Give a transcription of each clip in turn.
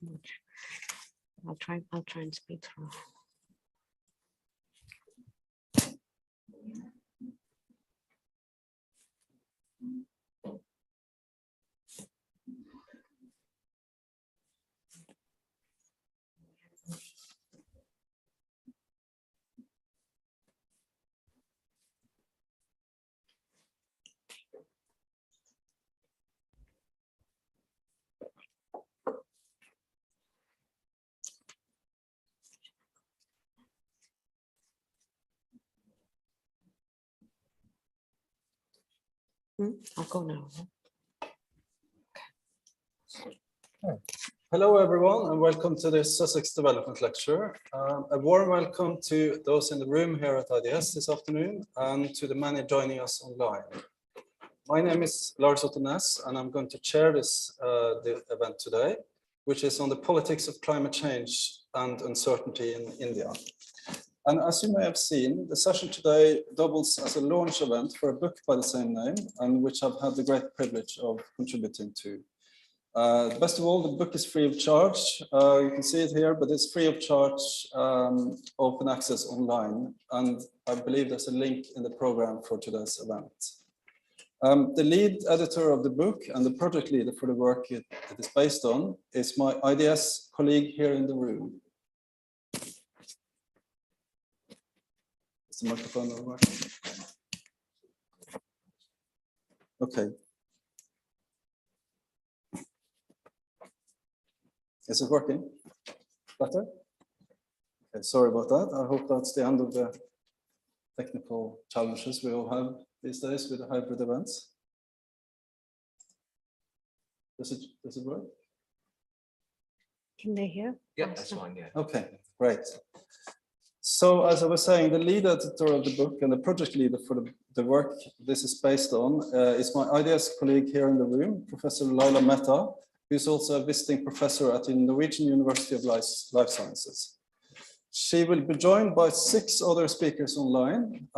too much. I'll try and speed through. I'll go now. Hello, everyone, and welcome to this Sussex Development Lecture. A warm welcome to those in the room here at IDS this afternoon and to the many joining us online. My name is Lars Otto Naess, and I'm going to chair the event today, which is on the politics of climate change and uncertainty in India. And as you may have seen, the session today doubles as a launch event for a book by the same name, and which I've had the great privilege of contributing to. Best of all, the book is free of charge. You can see it here, but it's free of charge, open access online. And I believe there's a link in the program for today's event. The lead editor of the book and the project leader for the work it is based on is my IDS colleague here in the room. The microphone not working? Okay. Is it working? Better? Okay, sorry about that. I hope that's the end of the technical challenges we all have these days with the hybrid events. Does it work? Can they hear? Yeah, that's fine, yeah. Okay, great. So as I was saying, the lead editor of the book and the project leader for the work this is based on is my IDS colleague here in the room, Professor Lyla Mehta, who's also a visiting professor at the Norwegian University of Life Sciences. She will be joined by 6 other speakers online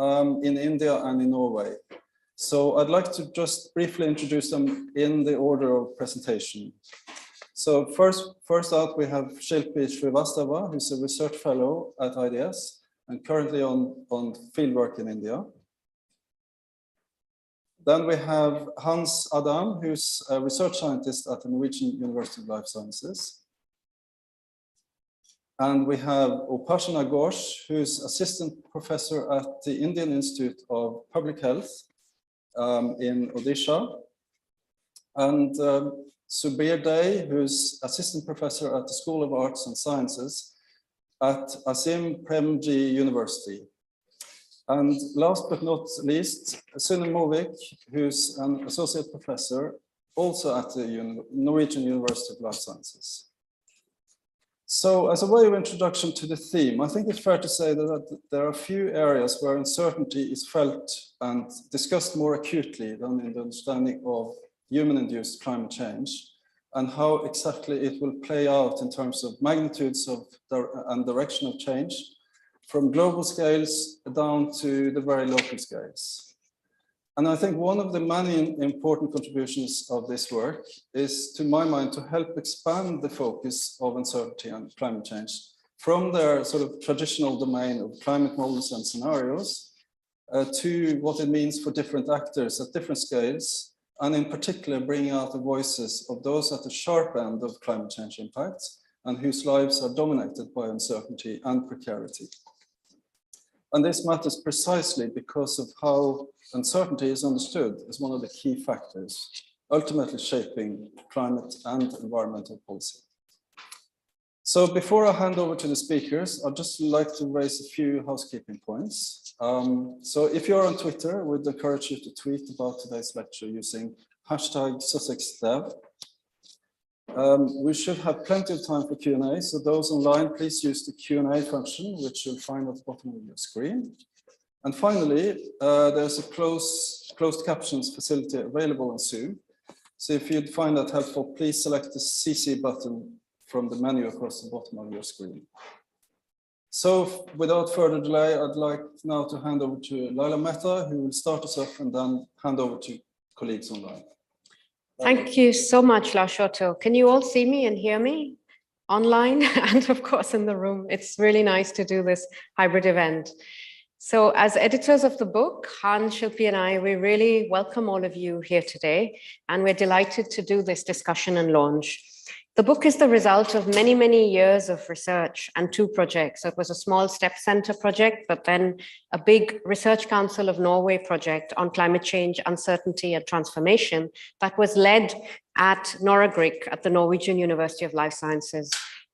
in India and in Norway. So I'd like to just briefly introduce them in the order of presentation. So first out, we have Shilpi Srivastava, who's a research fellow at IDS and currently on fieldwork in India. Then we have Hans Adam, who's a research scientist at the Norwegian University of Life Sciences. And we have Upasona Ghosh, who's assistant professor at the Indian Institute of Public Health in Odisha. And Subir, who's assistant professor at the School of Arts and Sciences at Azim Premji University. And last but not least, Synne Movik, who's an associate professor also at the Norwegian University of Life Sciences. So as a way of introduction to the theme, I think it's fair to say that there are a few areas where uncertainty is felt and discussed more acutely than in the understanding of human-induced climate change and how exactly it will play out in terms of magnitudes of and direction of change from global scales down to the very local scales. And I think one of the many important contributions of this work is, to my mind, to help expand the focus of uncertainty and climate change from their sort of traditional domain of climate models and scenarios to what it means for different actors at different scales, and in particular bringing out the voices of those at the sharp end of climate change impacts and whose lives are dominated by uncertainty and precarity. And this matters precisely because of how uncertainty is understood as one of the key factors, ultimately shaping climate and environmental policy. So before I hand over to the speakers, I'd just like to raise a few housekeeping points. So if you're on Twitter, we'd encourage you to tweet about today's lecture using #SussexDev. We should have plenty of time for Q&A, so those online, please use the Q&A function, which you'll find at the bottom of your screen. And finally, there's a closed captions facility available on Zoom. So if you'd find that helpful, please select the CC button from the menu across the bottom of your screen. So without further delay, I'd like now to hand over to Lyla Mehta, who will start us off and then hand over to colleagues online. Thank you so much, Lars Otto. Can you all see me and hear me? online and of course in the room. It's really nice to do this hybrid event. So as editors of the book, Hans, Shilpi and I, we really welcome all of you here today, and we're delighted to do this discussion and launch. The book is the result of many, many years of research and 2 projects. So it was a small STEP Center project, but then a big Research Council of Norway project on climate change, uncertainty and transformation that was led at Noragric at the Norwegian University of Life Sciences,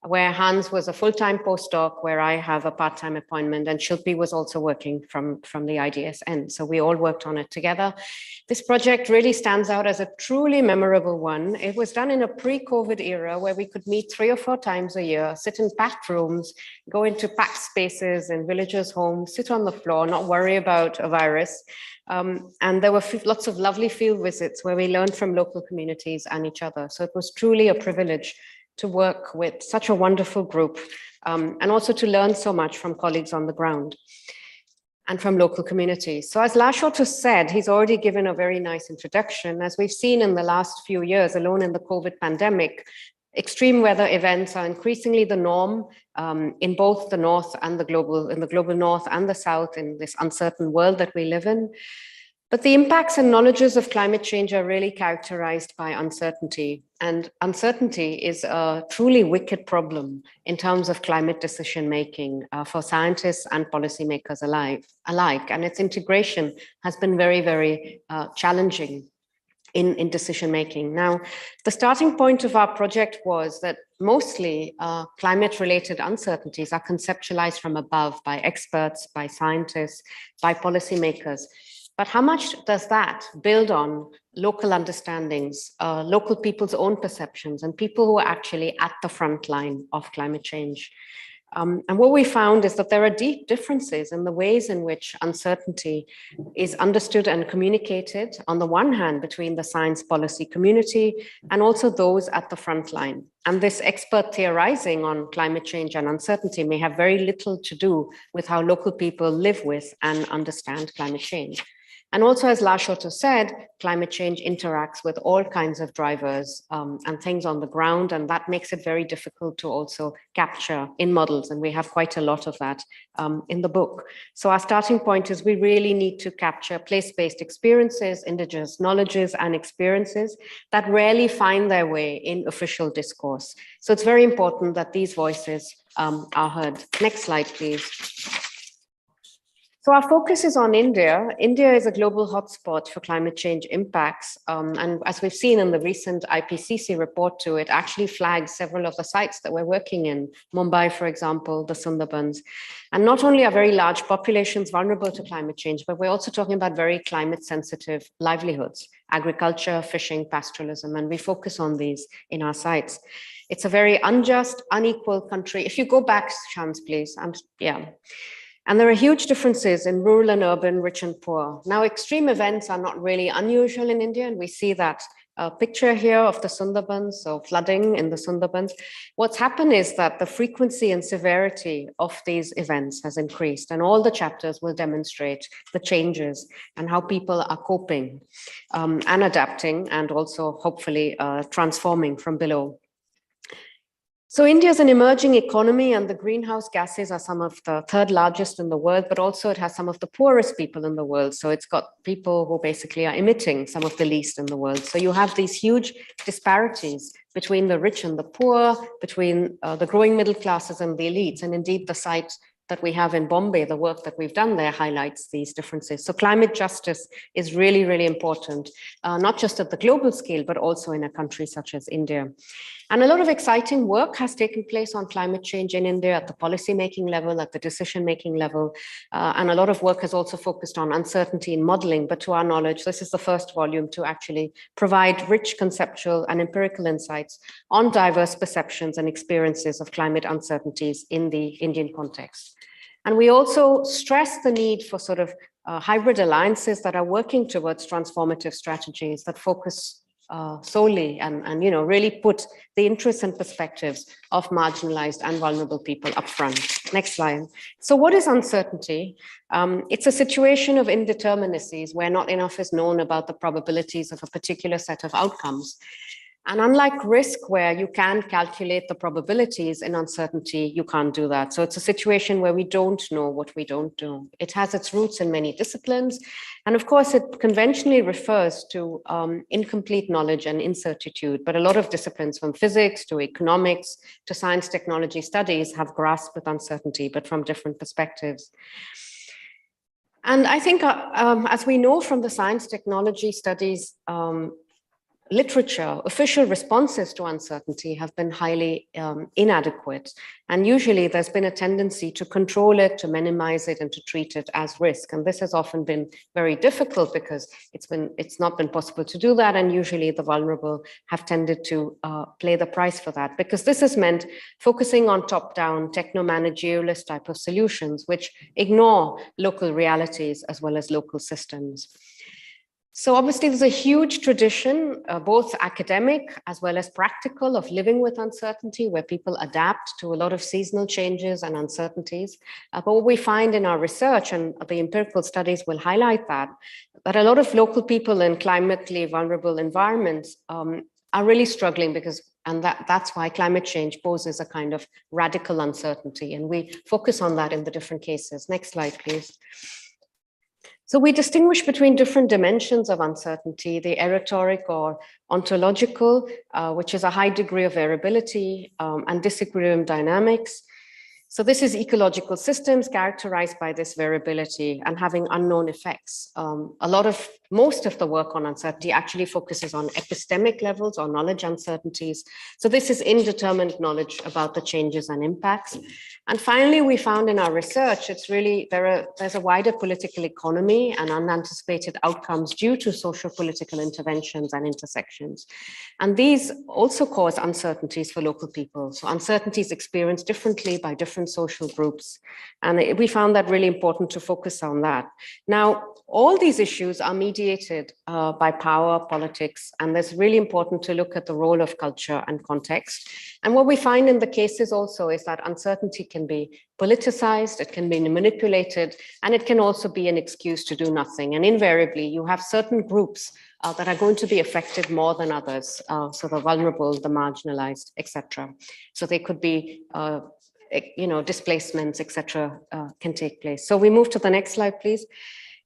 where Hans was a full-time postdoc, where I have a part-time appointment, and Shilpi was also working from the IDSN. So we all worked on it together. This project really stands out as a truly memorable one. It was done in a pre-COVID era where we could meet 3 or 4 times a year, sit in packed rooms, go into packed spaces in villagers' homes, sit on the floor, not worry about a virus. And there were lots of lovely field visits where we learned from local communities and each other. So it was truly a privilege to work with such a wonderful group, and also to learn so much from colleagues on the ground and from local communities. So as Lars said, he's already given a very nice introduction. As we've seen in the last few years, alone in the COVID pandemic, extreme weather events are increasingly the norm in both the north and the global north and the south in this uncertain world that we live in. But the impacts and knowledges of climate change are really characterized by uncertainty. And uncertainty is a truly wicked problem in terms of climate decision-making for scientists and policymakers alike. And its integration has been very, very challenging in decision-making. Now, the starting point of our project was that mostly climate-related uncertainties are conceptualized from above by experts, by scientists, by policymakers. But how much does that build on local understandings, local people's own perceptions, and people who are actually at the front line of climate change? And what we found is that there are deep differences in the ways in which uncertainty is understood and communicated, on the one hand, between the science policy community and also those at the front line. And this expert theorizing on climate change and uncertainty may have very little to do with how local people live with and understand climate change. And also, as Lars said, climate change interacts with all kinds of drivers and things on the ground, and that makes it very difficult to also capture in models, and we have quite a lot of that in the book. So our starting point is we really need to capture place-based experiences, indigenous knowledges and experiences that rarely find their way in official discourse. So it's very important that these voices are heard. Next slide, please. So our focus is on India. India is a global hotspot for climate change impacts. And as we've seen in the recent IPCC report too, it actually flags several of the sites that we're working in. Mumbai, for example, the Sundarbans. And not only are very large populations vulnerable to climate change, but we're also talking about very climate sensitive livelihoods, agriculture, fishing, pastoralism, and we focus on these in our sites. It's a very unjust, unequal country. If you go back, Shans, please. And there are huge differences in rural and urban, rich and poor. Now, extreme events are not really unusual in India, and we see that picture here of the Sundarbans, so flooding in the Sundarbans. What's happened is that the frequency and severity of these events has increased, and all the chapters will demonstrate the changes and how people are coping and adapting, and also hopefully transforming from below. So India is an emerging economy, and the greenhouse gases are some of the 3rd largest in the world, but also it has some of the poorest people in the world. So it's got people who basically are emitting some of the least in the world. So you have these huge disparities between the rich and the poor, between the growing middle classes and the elites. And indeed, the site that we have in Bombay, the work that we've done there highlights these differences. So climate justice is really, really important, not just at the global scale, but also in a country such as India. And a lot of exciting work has taken place on climate change in India at the policy-making level, at the decision-making level. And a lot of work has also focused on uncertainty in modeling. But to our knowledge, this is the first volume to actually provide rich conceptual and empirical insights on diverse perceptions and experiences of climate uncertainties in the Indian context. And we also stress the need for sort of hybrid alliances that are working towards transformative strategies that focus solely and really put the interests and perspectives of marginalized and vulnerable people up front. Next slide. So what is uncertainty? It's a situation of indeterminacies where not enough is known about the probabilities of a particular set of outcomes. And unlike risk, where you can calculate the probabilities, in uncertainty, you can't do that. So it's a situation where we don't know what we don't know. It has its roots in many disciplines. And of course, it conventionally refers to incomplete knowledge and incertitude. But a lot of disciplines, from physics to economics to science technology studies, have grasped with uncertainty, but from different perspectives. And I think, as we know from the science technology studies literature, official responses to uncertainty have been highly inadequate. And usually there's been a tendency to control it, to minimize it, and to treat it as risk. And this has often been very difficult because it's not been possible to do that. And usually the vulnerable have tended to pay the price for that, because this has meant focusing on top-down techno-managerialist type of solutions, which ignore local realities as well as local systems. So obviously there's a huge tradition, both academic as well as practical, of living with uncertainty, where people adapt to a lot of seasonal changes and uncertainties. But what we find in our research, and the empirical studies will highlight that a lot of local people in climatically vulnerable environments are really struggling, because that's why climate change poses a kind of radical uncertainty. And we focus on that in the different cases. Next slide, please. So we distinguish between different dimensions of uncertainty: the erotoric or ontological, which is a high degree of variability, and disequilibrium dynamics. So this is ecological systems characterized by this variability and having unknown effects. Most of the work on uncertainty actually focuses on epistemic levels or knowledge uncertainties. So this is indeterminate knowledge about the changes and impacts. And finally, we found in our research, it's really, there's a wider political economy and unanticipated outcomes due to social political interventions and intersections. And these also cause uncertainties for local people. So uncertainties experienced differently by different social groups. And we found that really important to focus on that. Now, all these issues are mediated by power, politics, and it's really important to look at the role of culture and context. And what we find in the cases also is that uncertainty can be politicized, it can be manipulated, and it can also be an excuse to do nothing. And invariably, you have certain groups that are going to be affected more than others. So the vulnerable, the marginalized, etc. So they could be displacements, etc., can take place. So we move to the next slide, please.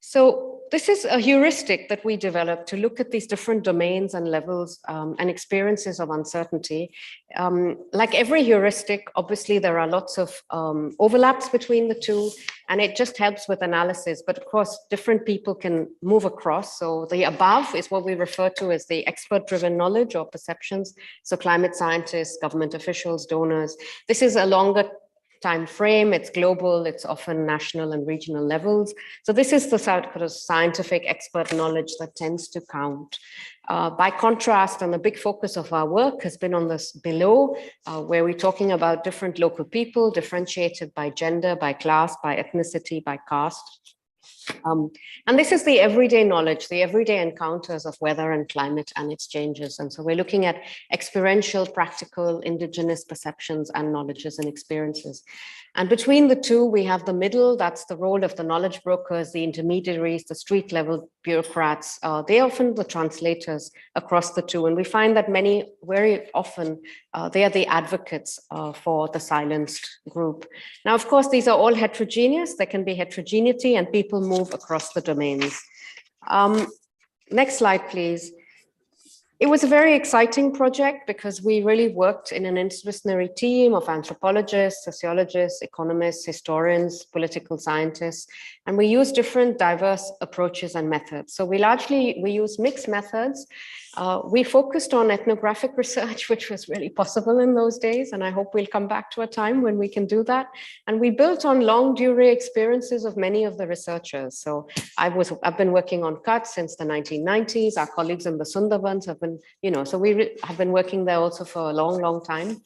So this is a heuristic that we developed to look at these different domains and levels and experiences of uncertainty. Like every heuristic, obviously there are lots of overlaps between the two, and it just helps with analysis. But of course, different people can move across. So the above is what we refer to as the expert-driven knowledge or perceptions. So climate scientists, government officials, donors. This is a longer time frame, it's global, it's often national and regional levels. So this is the sort of scientific expert knowledge that tends to count. By contrast, and the big focus of our work has been on this below, where we're talking about different local people, differentiated by gender, by class, by ethnicity, by caste. And this is the everyday knowledge, the everyday encounters of weather and climate and its changes. And so we're looking at experiential, practical, indigenous perceptions and knowledges and experiences. And between the two, we have the middle, that's the role of the knowledge brokers, the intermediaries, the street level bureaucrats. They're often the translators across the two. And we find that very often, they are the advocates for the silenced group. Now, of course, these are all heterogeneous. There can be heterogeneity and people move across the domains. Next slide, please. It was a very exciting project because we really worked in an interdisciplinary team of anthropologists, sociologists, economists, historians, political scientists, and we used different diverse approaches and methods. So we used mixed methods. We focused on ethnographic research, which was really possible in those days, and I hope we'll come back to a time when we can do that. And we built on long durée experiences of many of the researchers. So I've been working on Kutch since the 1990s. Our colleagues in the Sundarbans have been, so we have been working there also for a long, long time.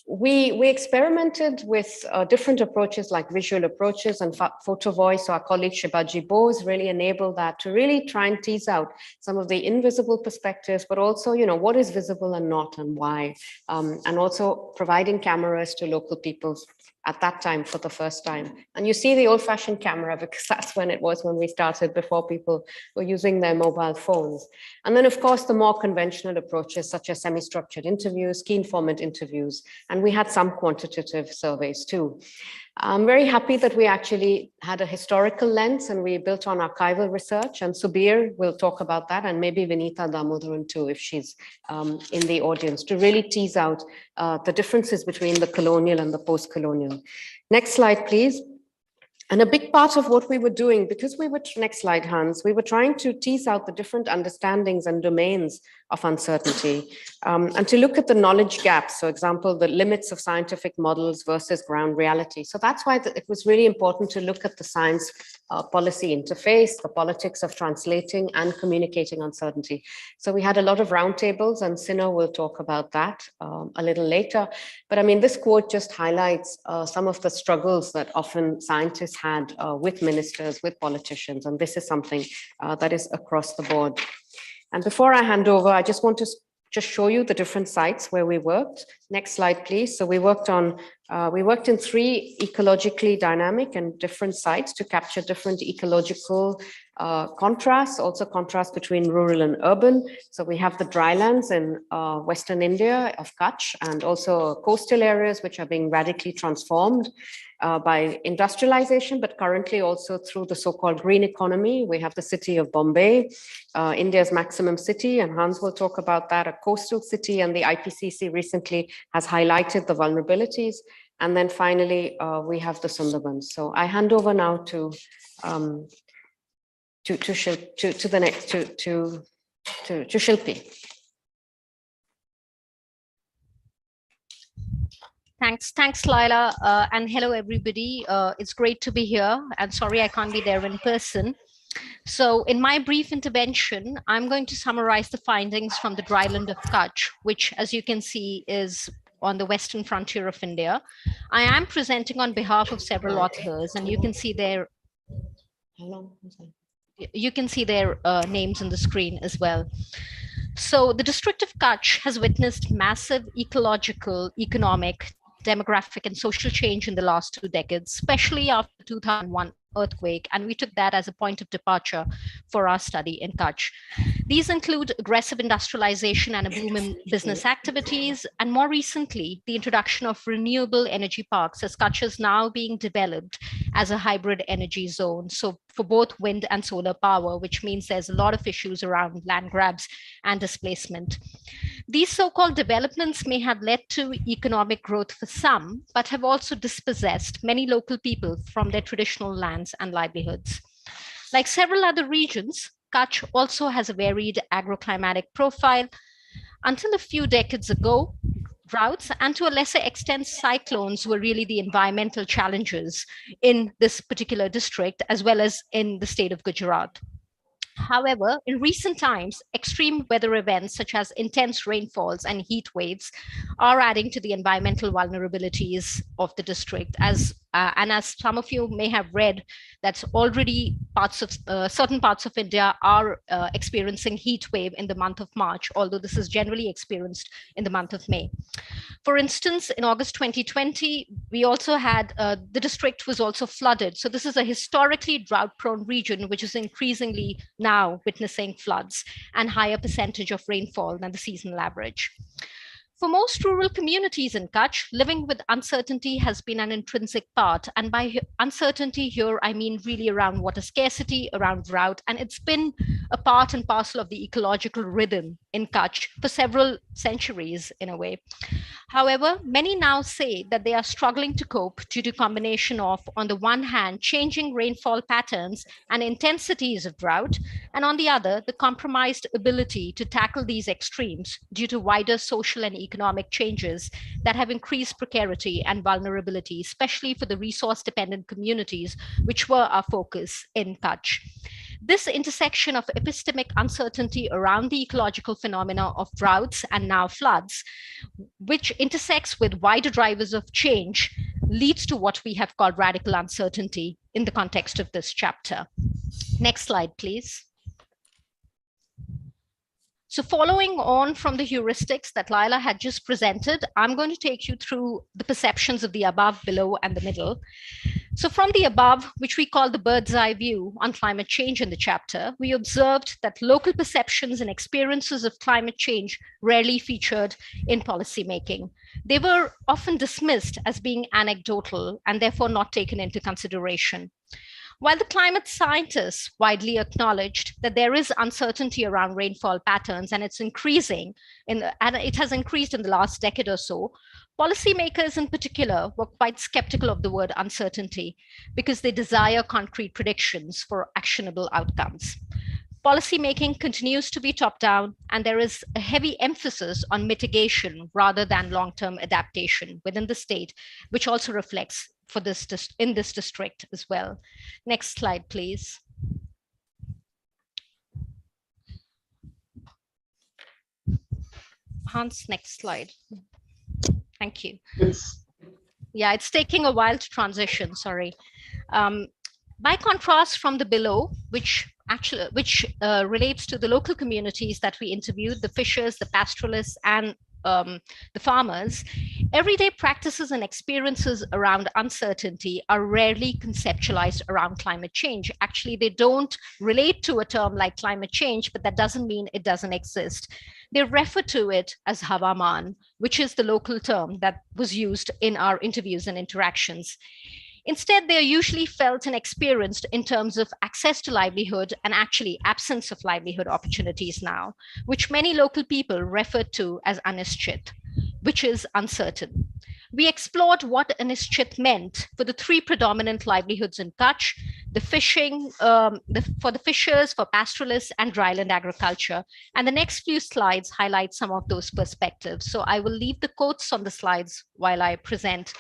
We experimented with different approaches like visual approaches and photo voice. So our colleague Shibaji Bose really enabled that to really try and tease out some of the invisible perspectives, but also, what is visible and not and why. And also providing cameras to local people at that time for the first time. And you see the old-fashioned camera because that's when it was when we started, before people were using their mobile phones. And then, of course, the more conventional approaches such as semi-structured interviews, key informant interviews, and we had some quantitative surveys too. I'm very happy that we actually had a historical lens and we built on archival research, and Subir will talk about that, and maybe Vinita Damodaran too, if she's in the audience, to really tease out the differences between the colonial and the post-colonial. Next slide, please. And a big part of what we were doing, because we were, next slide, Hans, we were trying to tease out the different understandings and domains of uncertainty, and to look at the knowledge gaps. So example, the limits of scientific models versus ground reality. So that's why it was really important to look at the science policy interface, the politics of translating and communicating uncertainty. So we had a lot of roundtables, and Synne will talk about that a little later. But I mean, this quote just highlights some of the struggles that often scientists had with ministers, with politicians, and this is something that is across the board. And before I hand over, I just want to just show you the different sites where we worked. Next slide, please. So we worked in 3 ecologically dynamic and different sites to capture different ecological contrasts, also contrasts between rural and urban. So we have the drylands in Western India of Kutch, and also coastal areas which are being radically transformed by industrialization, but currently also through the so-called green economy. We have the city of Bombay, India's maximum city, and Hans will talk about that, a coastal city, and the IPCC recently has highlighted the vulnerabilities. And then finally, we have the Sundarbans. So I hand over now to Shilpi. Thanks, Lyla, and hello, everybody. It's great to be here, and sorry I can't be there in person. So in my brief intervention, I'm going to summarize the findings from the dryland of Kutch, which, as you can see, is on the western frontier of India. I am presenting on behalf of several authors, and you can see their names on the screen as well. So the district of Kutch has witnessed massive ecological, economic, demographic, and social change in the last 2 decades, especially after the 2001 earthquake, and we took that as a point of departure for our study in Kutch. These include aggressive industrialization and a boom in business activities, and more recently, the introduction of renewable energy parks, as Kutch is now being developed as a hybrid energy zone. So for both wind and solar power, which means there's a lot of issues around land grabs and displacement. These so-called developments may have led to economic growth for some, but have also dispossessed many local people from their traditional lands and livelihoods. Like several other regions, Kutch also has a varied agroclimatic profile. Until a few decades ago, droughts and to a lesser extent cyclones were really the environmental challenges in this particular district, as well as in the state of Gujarat. However, in recent times, extreme weather events such as intense rainfalls and heat waves are adding to the environmental vulnerabilities of the district. And as some of you may have read, that's already certain parts of India are experiencing heat wave in the month of March, although this is generally experienced in the month of May. For instance, in August 2020, we also had, the district was also flooded. So this is a historically drought-prone region, which is increasingly now witnessing floods and higher percentage of rainfall than the seasonal average. For most rural communities in Kutch, living with uncertainty has been an intrinsic part. And by uncertainty here, I mean really around water scarcity, around drought, and it's been a part and parcel of the ecological rhythm in Kutch for several centuries in a way. However, many now say that they are struggling to cope due to a combination of, on the one hand, changing rainfall patterns and intensities of drought, and on the other, the compromised ability to tackle these extremes due to wider social and economic changes that have increased precarity and vulnerability, especially for the resource-dependent communities, which were our focus in Kutch. This intersection of epistemic uncertainty around the ecological phenomena of droughts and now floods, which intersects with wider drivers of change, leads to what we have called radical uncertainty in the context of this chapter. Next slide, please. So following on from the heuristics that Lyla had just presented, I'm going to take you through the perceptions of the above, below, and the middle. So from the above, which we call the bird's eye view on climate change in the chapter, we observed that local perceptions and experiences of climate change rarely featured in policymaking. They were often dismissed as being anecdotal and therefore not taken into consideration. While the climate scientists widely acknowledged that there is uncertainty around rainfall patterns and it's increasing, and it has increased in the last decade or so, policymakers in particular were quite skeptical of the word uncertainty because they desire concrete predictions for actionable outcomes. Policymaking continues to be top-down, and there is a heavy emphasis on mitigation rather than long-term adaptation within the state, which also reflects for this in this district as well. Next slide, please. Hans, next slide. Thank you. Yes. Yeah, it's taking a while to transition, sorry. By contrast from the below, which relates to the local communities that we interviewed, the fishers, the pastoralists, and the farmers, everyday practices and experiences around uncertainty are rarely conceptualized around climate change. Actually, they don't relate to a term like climate change, but that doesn't mean it doesn't exist. They refer to it as Havaman, which is the local term that was used in our interviews and interactions. Instead, they are usually felt and experienced in terms of access to livelihood and actually absence of livelihood opportunities now, which many local people refer to as anischit, which is uncertain. We explored what anischit meant for the three predominant livelihoods in Kutch, the fishing, for the fishers, for pastoralists, and dryland agriculture. And the next few slides highlight some of those perspectives. So I will leave the quotes on the slides while I present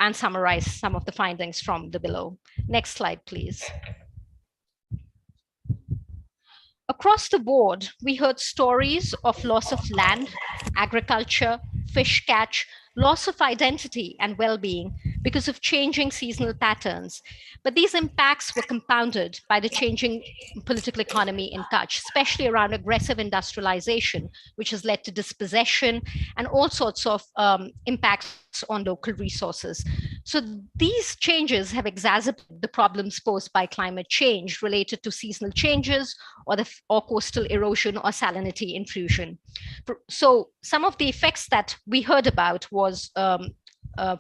and summarize some of the findings from the below. Next slide, please. Across the board, we heard stories of loss of land, agriculture, fish catch, loss of identity and well-being because of changing seasonal patterns. But these impacts were compounded by the changing political economy in Kutch, especially around aggressive industrialization, which has led to dispossession and all sorts of impacts on local resources. So these changes have exacerbated the problems posed by climate change related to seasonal changes or coastal erosion or salinity intrusion. So some of the effects that we heard about was,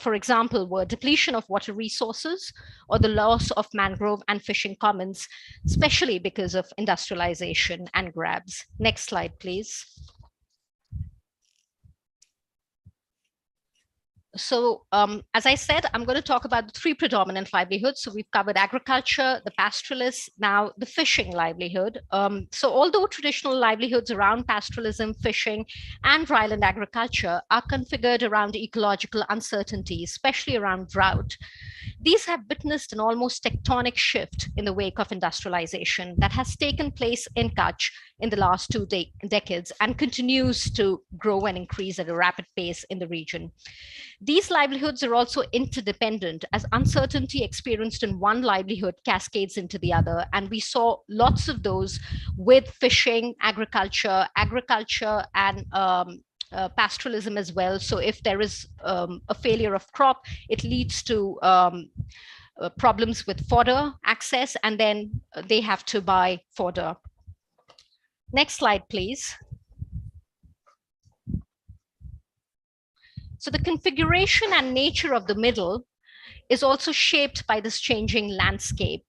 for example, were depletion of water resources or the loss of mangrove and fishing commons, especially because of industrialization and grabs. Next slide, please. So as I said, I'm going to talk about the three predominant livelihoods. So we've covered agriculture, the pastoralists, now the fishing livelihood. So although traditional livelihoods around pastoralism, fishing, and dryland agriculture are configured around ecological uncertainty, especially around drought, these have witnessed an almost tectonic shift in the wake of industrialization that has taken place in Kutch in the last two decades and continues to grow and increase at a rapid pace in the region. These livelihoods are also interdependent as uncertainty experienced in one livelihood cascades into the other. And we saw lots of those with fishing, agriculture, and pastoralism as well. So if there is a failure of crop, it leads to problems with fodder access, and then they have to buy fodder. Next slide, please. So the configuration and nature of the middle is also shaped by this changing landscape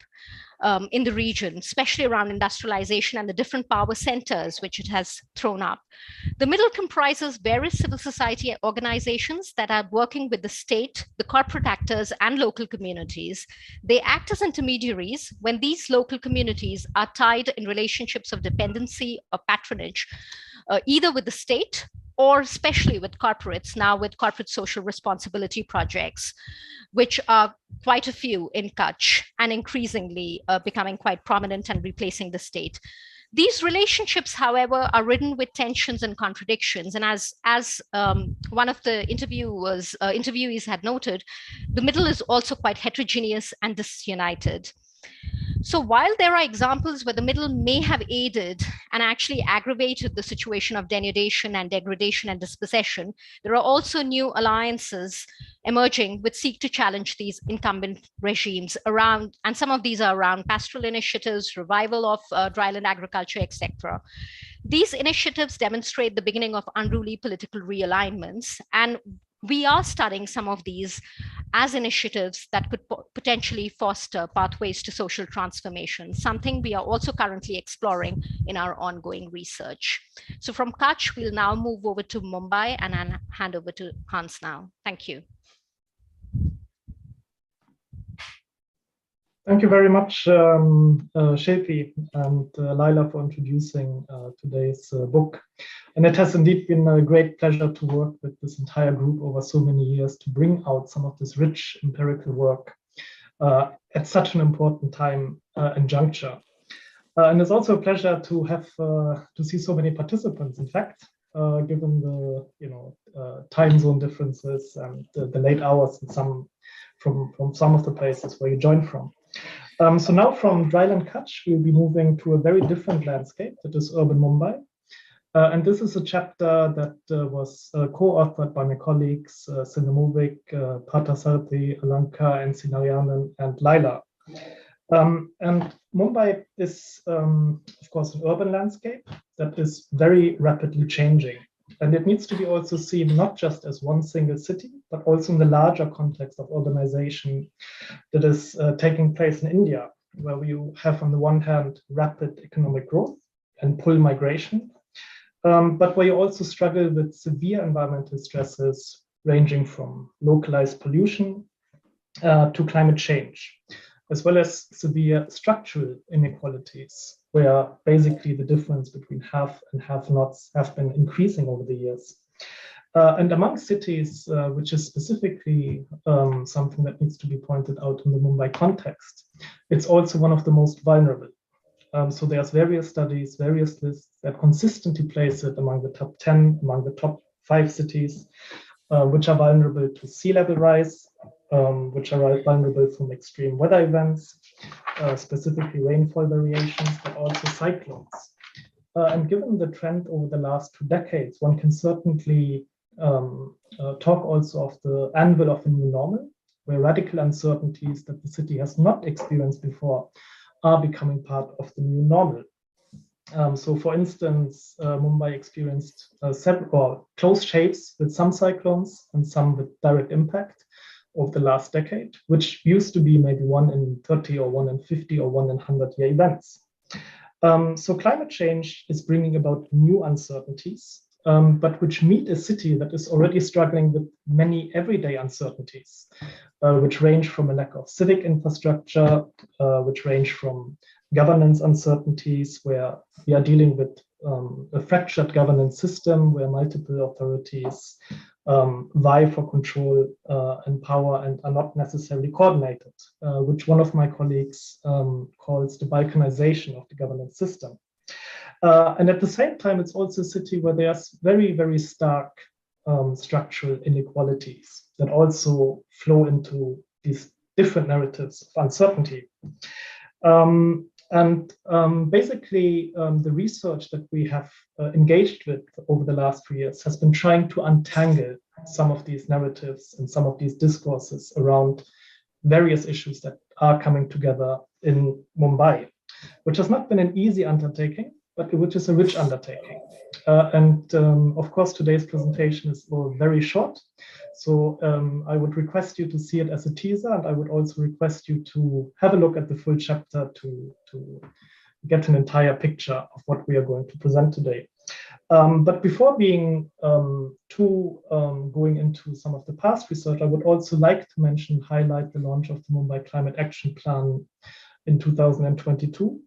in the region, especially around industrialization and the different power centers which it has thrown up. The middle comprises various civil society organizations that are working with the state, the corporate actors, and local communities. They act as intermediaries when these local communities are tied in relationships of dependency or patronage, either with the state or especially with corporates, now with corporate social responsibility projects, which are quite a few in Kutch and increasingly becoming quite prominent and replacing the state. These relationships, however, are ridden with tensions and contradictions. And as one of the interviewees had noted, the middle is also quite heterogeneous and disunited. So while there are examples where the middle may have aided and actually aggravated the situation of denudation and degradation and dispossession, there are also new alliances emerging which seek to challenge these incumbent regimes around, and some of these are around pastoral initiatives, revival of dryland agriculture, etc. These initiatives demonstrate the beginning of unruly political realignments, and we are studying some of these as initiatives that could potentially foster pathways to social transformation, something we are also currently exploring in our ongoing research. So from Kutch, we'll now move over to Mumbai and hand over to Hans now. Thank you. Thank you very much, Shilpi and Lyla, for introducing today's book. And it has indeed been a great pleasure to work with this entire group over so many years to bring out some of this rich empirical work at such an important time and juncture. And it's also a pleasure to have to see so many participants. In fact, given the time zone differences and the late hours in from some of the places where you joined from. So now from dryland Kutch, we'll be moving to a very different landscape, that is urban Mumbai. And this is a chapter that was co-authored by my colleagues, Synne, Movik, Parthasarathi, Alanka, and Sinarianan, and Lyla. And Mumbai is, of course, an urban landscape that is very rapidly changing. And it needs to be also seen not just as one single city, but also in the larger context of urbanization that is taking place in India, where you have, on the one hand, rapid economic growth and pull migration, but where you also struggle with severe environmental stresses ranging from localized pollution to climate change, as well as severe structural inequalities, where basically the difference between have and have-nots have been increasing over the years. And among cities, which is specifically something that needs to be pointed out in the Mumbai context, it's also one of the most vulnerable. So there's various studies, various lists that consistently place it among the top 10, among the top 5 cities, which are vulnerable to sea level rise, which are vulnerable from extreme weather events, specifically rainfall variations, but also cyclones. And given the trend over the last 2 decades, one can certainly talk also of the anvil of a new normal, where radical uncertainties that the city has not experienced before are becoming part of the new normal. So for instance, Mumbai experienced several close shaves with some cyclones and some with direct impact over the last decade, which used to be maybe 1 in 30 or 1 in 50 or 1 in 100-year events. So climate change is bringing about new uncertainties, but which meet a city that is already struggling with many everyday uncertainties, which range from a lack of civic infrastructure, which range from governance uncertainties, where we are dealing with a fractured governance system where multiple authorities vie for control and power and are not necessarily coordinated, which one of my colleagues calls the balkanization of the governance system. And at the same time, it's also a city where there's very, very stark structural inequalities that also flow into these different narratives of uncertainty. Basically, the research that we have engaged with over the last few years has been trying to untangle some of these narratives and some of these discourses around various issues that are coming together in Mumbai, which has not been an easy undertaking, but which is a rich undertaking. Of course, today's presentation is very short. So I would request you to see it as a teaser, and I would also request you to have a look at the full chapter to get an entire picture of what we are going to present today. But before going into some of the past research, I would also like to highlight the launch of the Mumbai Climate Action Plan in 2022,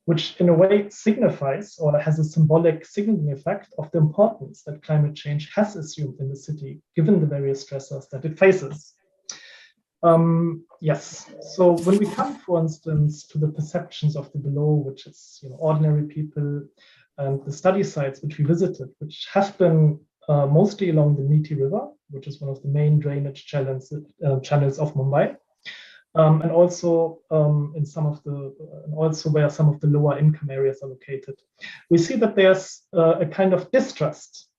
which in a way signifies or has a symbolic signaling effect of the importance that climate change has assumed in the city, given the various stressors that it faces. Yes, so when we come, for instance, to the perceptions of the below, which is ordinary people, and the study sites which we visited, which have been mostly along the Mehta River, which is one of the main drainage channels of Mumbai, and also also where some of the lower income areas are located. We see that there's a kind of distrust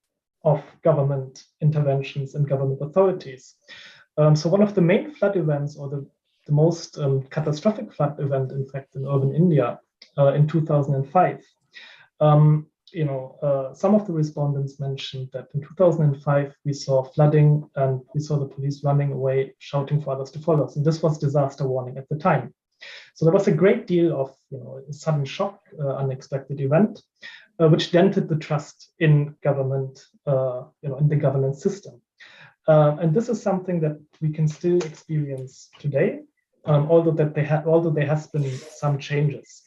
of government interventions and government authorities. So one of the main flood events, or the most catastrophic flood event, in fact, in urban India in 2005. Some of the respondents mentioned that in 2005 we saw flooding and we saw the police running away, shouting for others to follow us. And this was disaster warning at the time. So there was a great deal of a sudden shock, unexpected event, which dented the trust in government, in the governance system. And this is something that we can still experience today, although there has been some changes.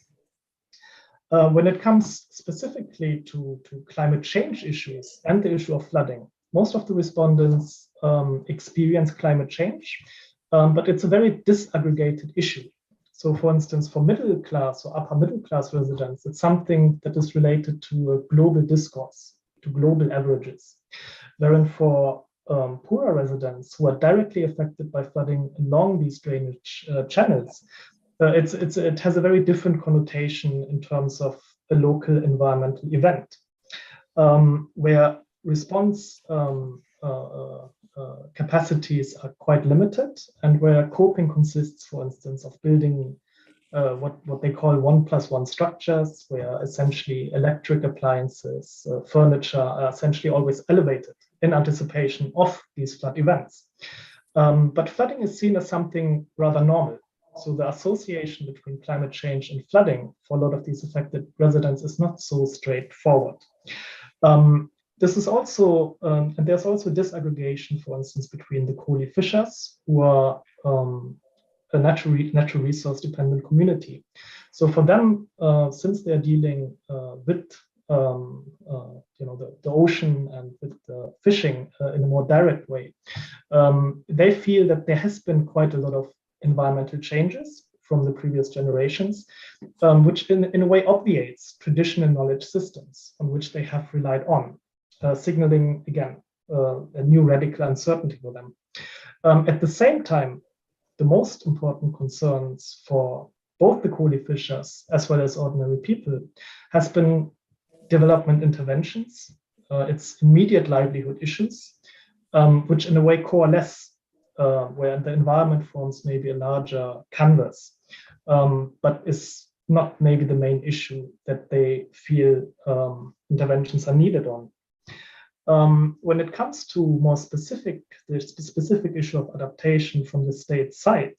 When it comes specifically to climate change issues and the issue of flooding, most of the respondents experience climate change, but it's a very disaggregated issue. So for instance, for middle class or upper middle class residents, it's something that is related to a global discourse, to global averages. Wherein for poorer residents who are directly affected by flooding along these drainage channels, it has a very different connotation in terms of a local environmental event, where response capacities are quite limited, and where coping consists, for instance, of building what they call 1+1 structures, where essentially electric appliances, furniture are essentially always elevated in anticipation of these flood events. But flooding is seen as something rather normal. So the association between climate change and flooding for a lot of these affected residents is not so straightforward. This is also, and there's also disaggregation, for instance, between the Kohli fishers, who are a natural resource dependent community. So for them, since they're dealing with the ocean and with the fishing in a more direct way, they feel that there has been quite a lot of environmental changes from the previous generations, which in a way obviates traditional knowledge systems on which they have relied on, signaling, again, a new radical uncertainty for them. At the same time, the most important concerns for both the Kohli fishers as well as ordinary people has been development interventions, its immediate livelihood issues, which in a way coalesce where the environment forms maybe a larger canvas, but is not maybe the main issue that they feel interventions are needed on. When it comes to more specific issue of adaptation from the state side,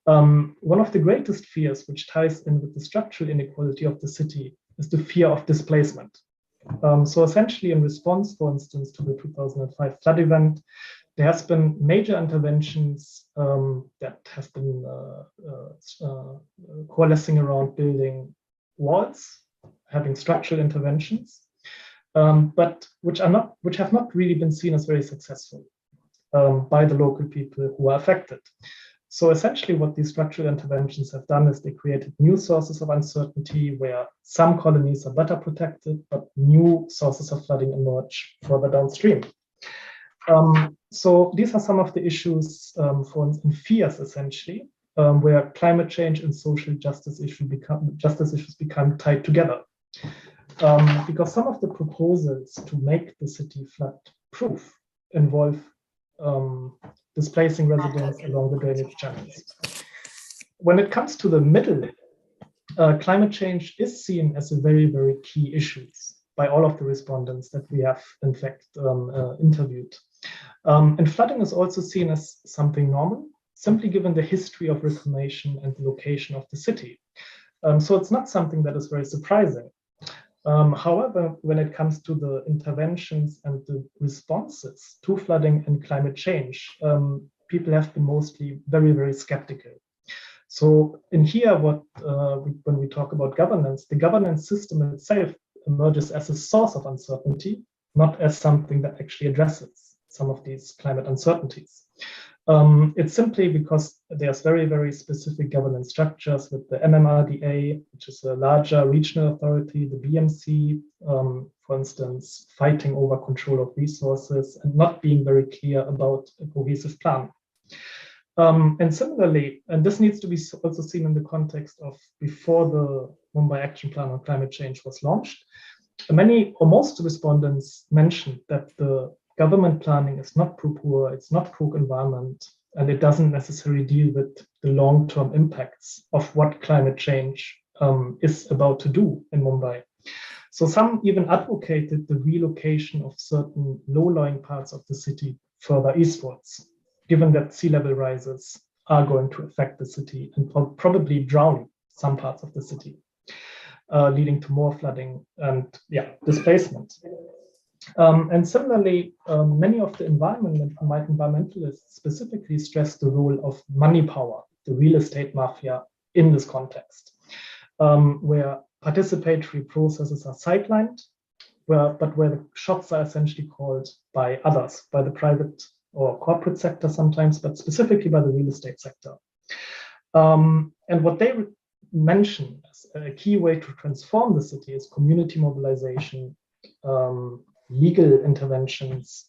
one of the greatest fears, which ties in with the structural inequality of the city, is the fear of displacement. So essentially, in response, for instance, to the 2005 flood event, there has been major interventions that have been coalescing around building walls, having structural interventions, but which have not really been seen as very successful by the local people who are affected. So essentially what these structural interventions have done is they created new sources of uncertainty where some colonies are better protected, but new sources of flooding emerge further downstream. So these are some of the issues, for instance, fears essentially, where climate change and social justice issues become tied together. Because some of the proposals to make the city flood-proof involve displacing residents along the drainage channels. When it comes to the middle, climate change is seen as a very, very key issue by all of the respondents that we have, in fact, interviewed. And flooding is also seen as something normal, simply given the history of reclamation and the location of the city. So it's not something that is very surprising. However, when it comes to the interventions and the responses to flooding and climate change, people have been mostly very, very skeptical. So in here, when we talk about governance, the governance system itself emerges as a source of uncertainty, not as something that actually addresses some of these climate uncertainties. It's simply because there's very, very specific governance structures with the MMRDA, which is a larger regional authority, the BMC, for instance, fighting over control of resources and not being very clear about a cohesive plan. And similarly, and this needs to be also seen in the context of before the Mumbai Action Plan on Climate Change was launched, many or most respondents mentioned that the government planning is not pro-poor, it's not pro-environment, and it doesn't necessarily deal with the long-term impacts of what climate change is about to do in Mumbai. So some even advocated the relocation of certain low-lying parts of the city further eastwards, given that sea level rises are going to affect the city and probably drown some parts of the city, leading to more flooding and displacement. And similarly, many of the environmentalists specifically stress the role of money power, the real estate mafia in this context, where participatory processes are sidelined, but where the shots are essentially called by others, by the private or corporate sector sometimes, but specifically by the real estate sector. And what they mention as a key way to transform the city is community mobilization, legal interventions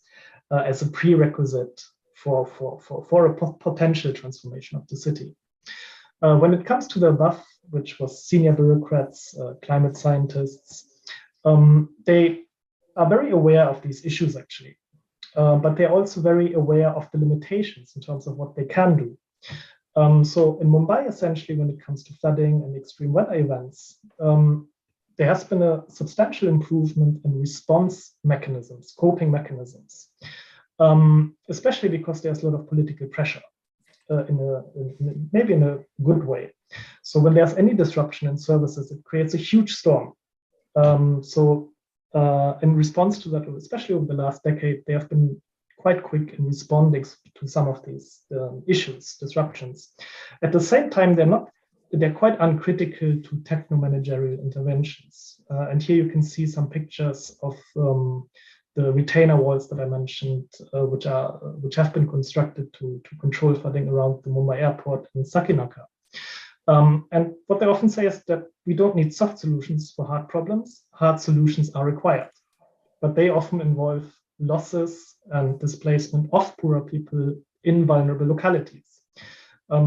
as a prerequisite for a potential transformation of the city. When it comes to the above, which was senior bureaucrats, climate scientists, they are very aware of these issues actually, but they're also very aware of the limitations in terms of what they can do. So in Mumbai, essentially, when it comes to flooding and extreme weather events, there has been a substantial improvement in response mechanisms, coping mechanisms, especially because there's a lot of political pressure, maybe in a good way. So when there's any disruption in services, it creates a huge storm. In response to that, especially over the last decade, they have been quite quick in responding to some of these issues, disruptions. At the same time, they're quite uncritical to techno-managerial interventions. And here you can see some pictures of the retainer walls that I mentioned, which have been constructed to control flooding around the Mumbai airport in Sakinaka. And what they often say is that we don't need soft solutions for hard problems. Hard solutions are required, but they often involve losses and displacement of poorer people in vulnerable localities.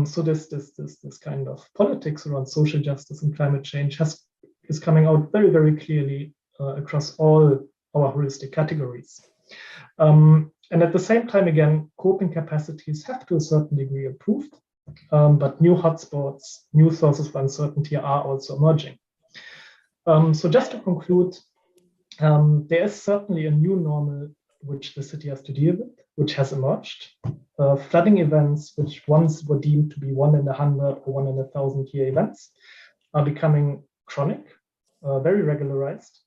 So this kind of politics around social justice and climate change is coming out very, very clearly across all our holistic categories. And at the same time, again, coping capacities have to a certain degree improved, but new hotspots, new sources of uncertainty are also emerging. So just to conclude, there is certainly a new normal which the city has to deal with, which has emerged. Flooding events, which once were deemed to be 1 in 100 or 1 in 1,000 year events, are becoming chronic, very regularized.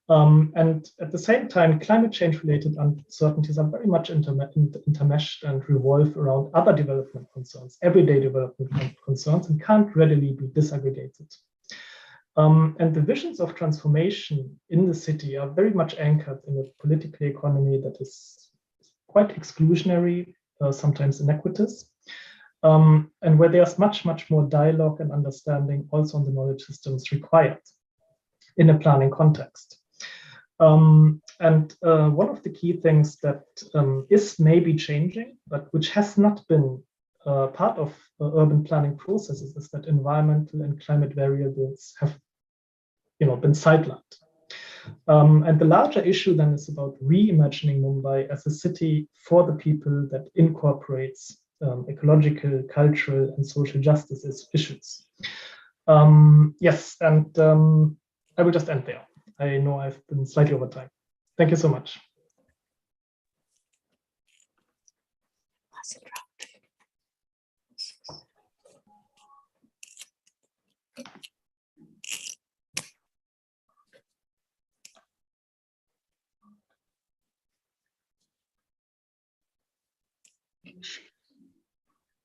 And at the same time, climate change related uncertainties are very much intermeshed and revolve around other development concerns, everyday development concerns, and can't readily be disaggregated. And the visions of transformation in the city are very much anchored in a political economy that is quite exclusionary, sometimes inequitous, and where there's much, much more dialogue and understanding also on the knowledge systems required in a planning context. And one of the key things that is maybe changing, but which has not been part of urban planning processes, is that environmental and climate variables have been sidelined. And the larger issue then is about reimagining Mumbai as a city for the people that incorporates ecological, cultural, and social justice issues. Yes, and I will just end there. I know I've been slightly over time. Thank you so much.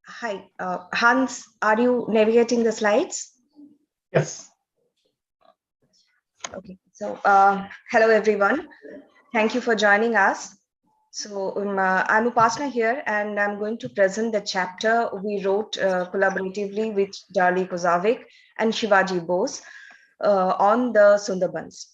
Hi, Hans, are you navigating the slides? Yes. Okay, so hello everyone. Thank you for joining us. So I'm Upasona here, and I'm going to present the chapter we wrote collaboratively with Darli Kozavik and Shivaji Bose on the Sundarbans.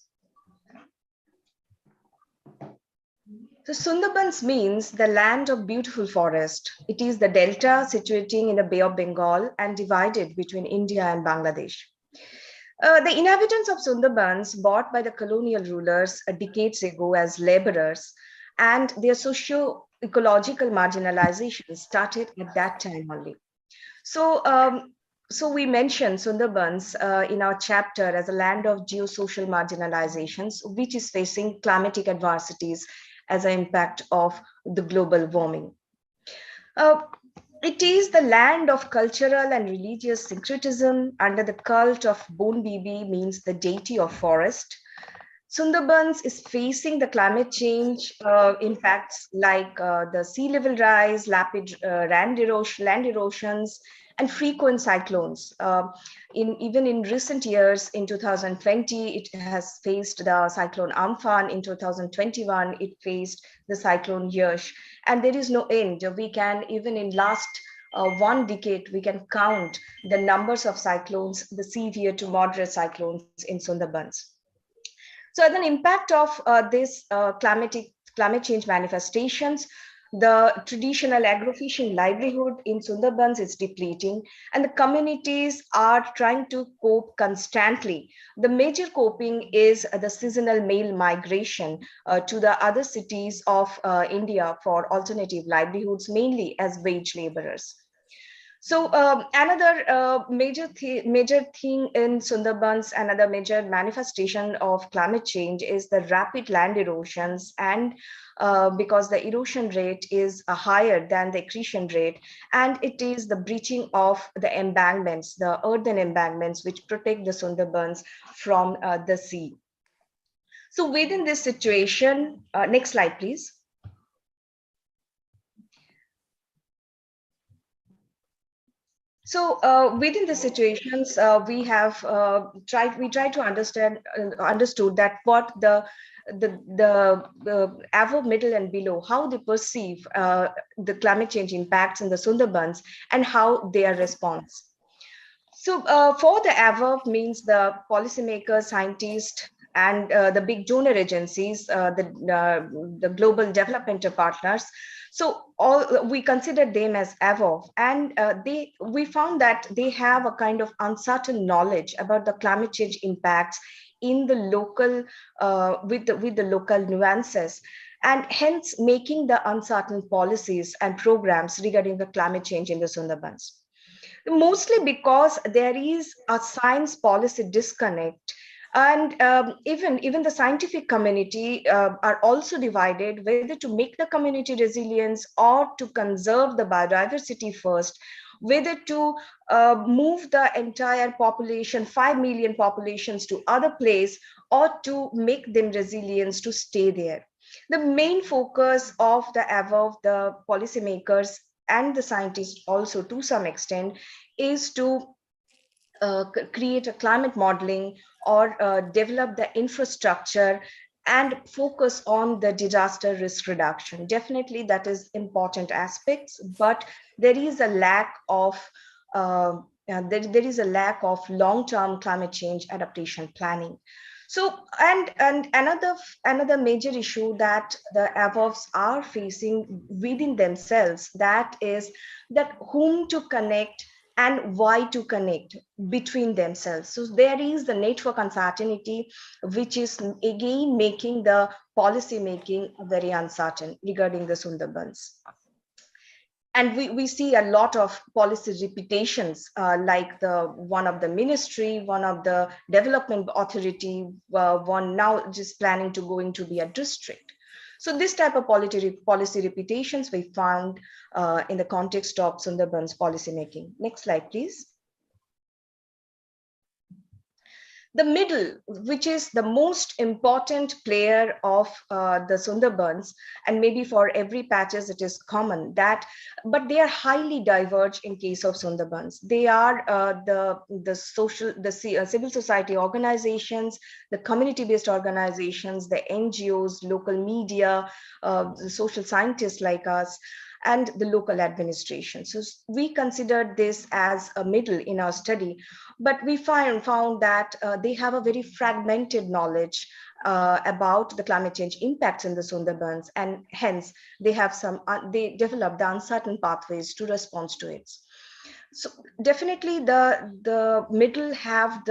So Sundarbans means the land of beautiful forest. It is the delta situating in the Bay of Bengal and divided between India and Bangladesh. The inhabitants of Sundarbans, bought by the colonial rulers decades ago as laborers, and their socio-ecological marginalization started at that time only. So we mentioned Sundarbans in our chapter as a land of geosocial marginalizations, which is facing climatic adversities as an impact of the global warming. It is the land of cultural and religious syncretism under the cult of Bon Bibi, means the deity of forest. Sundarbans is facing the climate change impacts like the sea level rise, rapid land erosions, and frequent cyclones. Even in recent years, in 2020, it has faced the cyclone Amphan. In 2021, it faced the cyclone Ghosh. And there is no end. We can, even in last 1 decade, we can count the numbers of cyclones, the severe to moderate cyclones in Sundarbans. So as an impact of this climate change manifestations, the traditional agrofishing livelihood in Sundarbans is depleting, and the communities are trying to cope constantly. The major coping is the seasonal male migration to the other cities of India for alternative livelihoods, mainly as wage laborers. So another major thing in Sundarbans, another major manifestation of climate change is the rapid land erosions, and because the erosion rate is higher than the accretion rate, and it is the breaching of the embankments, the earthen embankments, which protect the Sundarbans from the sea. So within this situation, next slide, please. So within the situations, we have tried to understood that what the above, middle, and below, how they perceive the climate change impacts in the Sundarbans and how they are response. So for the above means the policymakers, scientists, and the big donor agencies, the global development partners. So all we consider them as above, and we found that they have a kind of uncertain knowledge about the climate change impacts in the local with the local nuances, and hence making the uncertain policies and programs regarding the climate change in the Sundarbans. Mostly because there is a science policy disconnect, and even the scientific community are also divided whether to make the community resilience or to conserve the biodiversity first, whether to move the entire population, 5 million populations, to other place, or to make them resilience to stay there. The main focus of the above, the policymakers and the scientists also to some extent, is to create a climate modeling or develop the infrastructure and focus on the disaster risk reduction. Definitely that is important aspects, but there is a lack of there is a lack of long-term climate change adaptation planning. So, and another major issue that the aboves are facing within themselves, that is that whom to connect and why to connect between themselves. So there is the network uncertainty, which is again making the policy making very uncertain regarding the Sundarbans. And we see a lot of policy repetitions, like the one of the ministry, one of the development authority, one now just planning to going to be a district. So this type of policy repetitions we found in the context of Sundarbans policy making. Next slide, please. The middle, which is the most important player of the Sundarbans, and maybe for every patches it is common that, but they are highly diverged in case of Sundarbans. They are the civil society organizations, the community-based organizations, the NGOs, local media, the social scientists like us. and the local administration. So we considered this as a middle in our study, but we found that they have a very fragmented knowledge about the climate change impacts in the Sundarbans, and hence they developed the uncertain pathways to respond to it. So definitely the middle have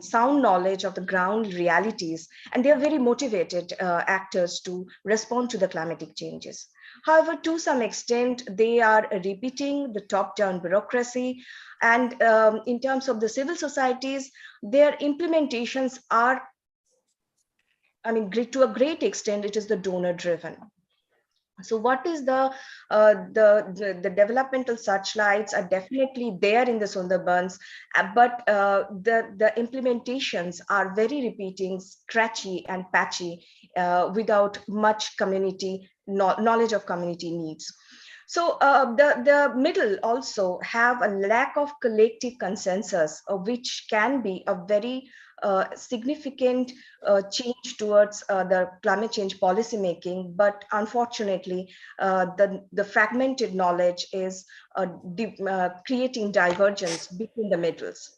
sound knowledge of the ground realities, and they are very motivated actors to respond to the climatic changes. However, to some extent, they are repeating the top-down bureaucracy, and in terms of the civil societies, their implementations are, to a great extent, it is the donor-driven. So what is the developmental searchlights are definitely there in the Sundarbans, but the implementations are very repeating, scratchy and patchy without much community knowledge of community needs. So the middle also have a lack of collective consensus, which can be a very significant change towards the climate change policy making, but unfortunately, the fragmented knowledge is creating divergence between the middles.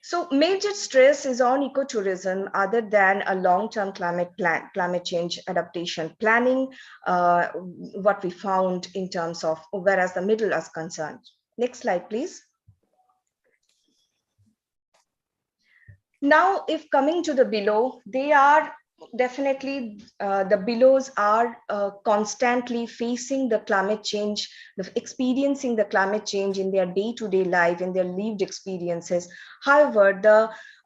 So major stress is on ecotourism other than a long-term climate change adaptation planning, what we found in terms of, whereas the middle is concerned. Next slide, please. Now, if coming to the below, they are definitely, the belows are constantly facing the climate change, experiencing the climate change in their day-to-day life, in their lived experiences. However,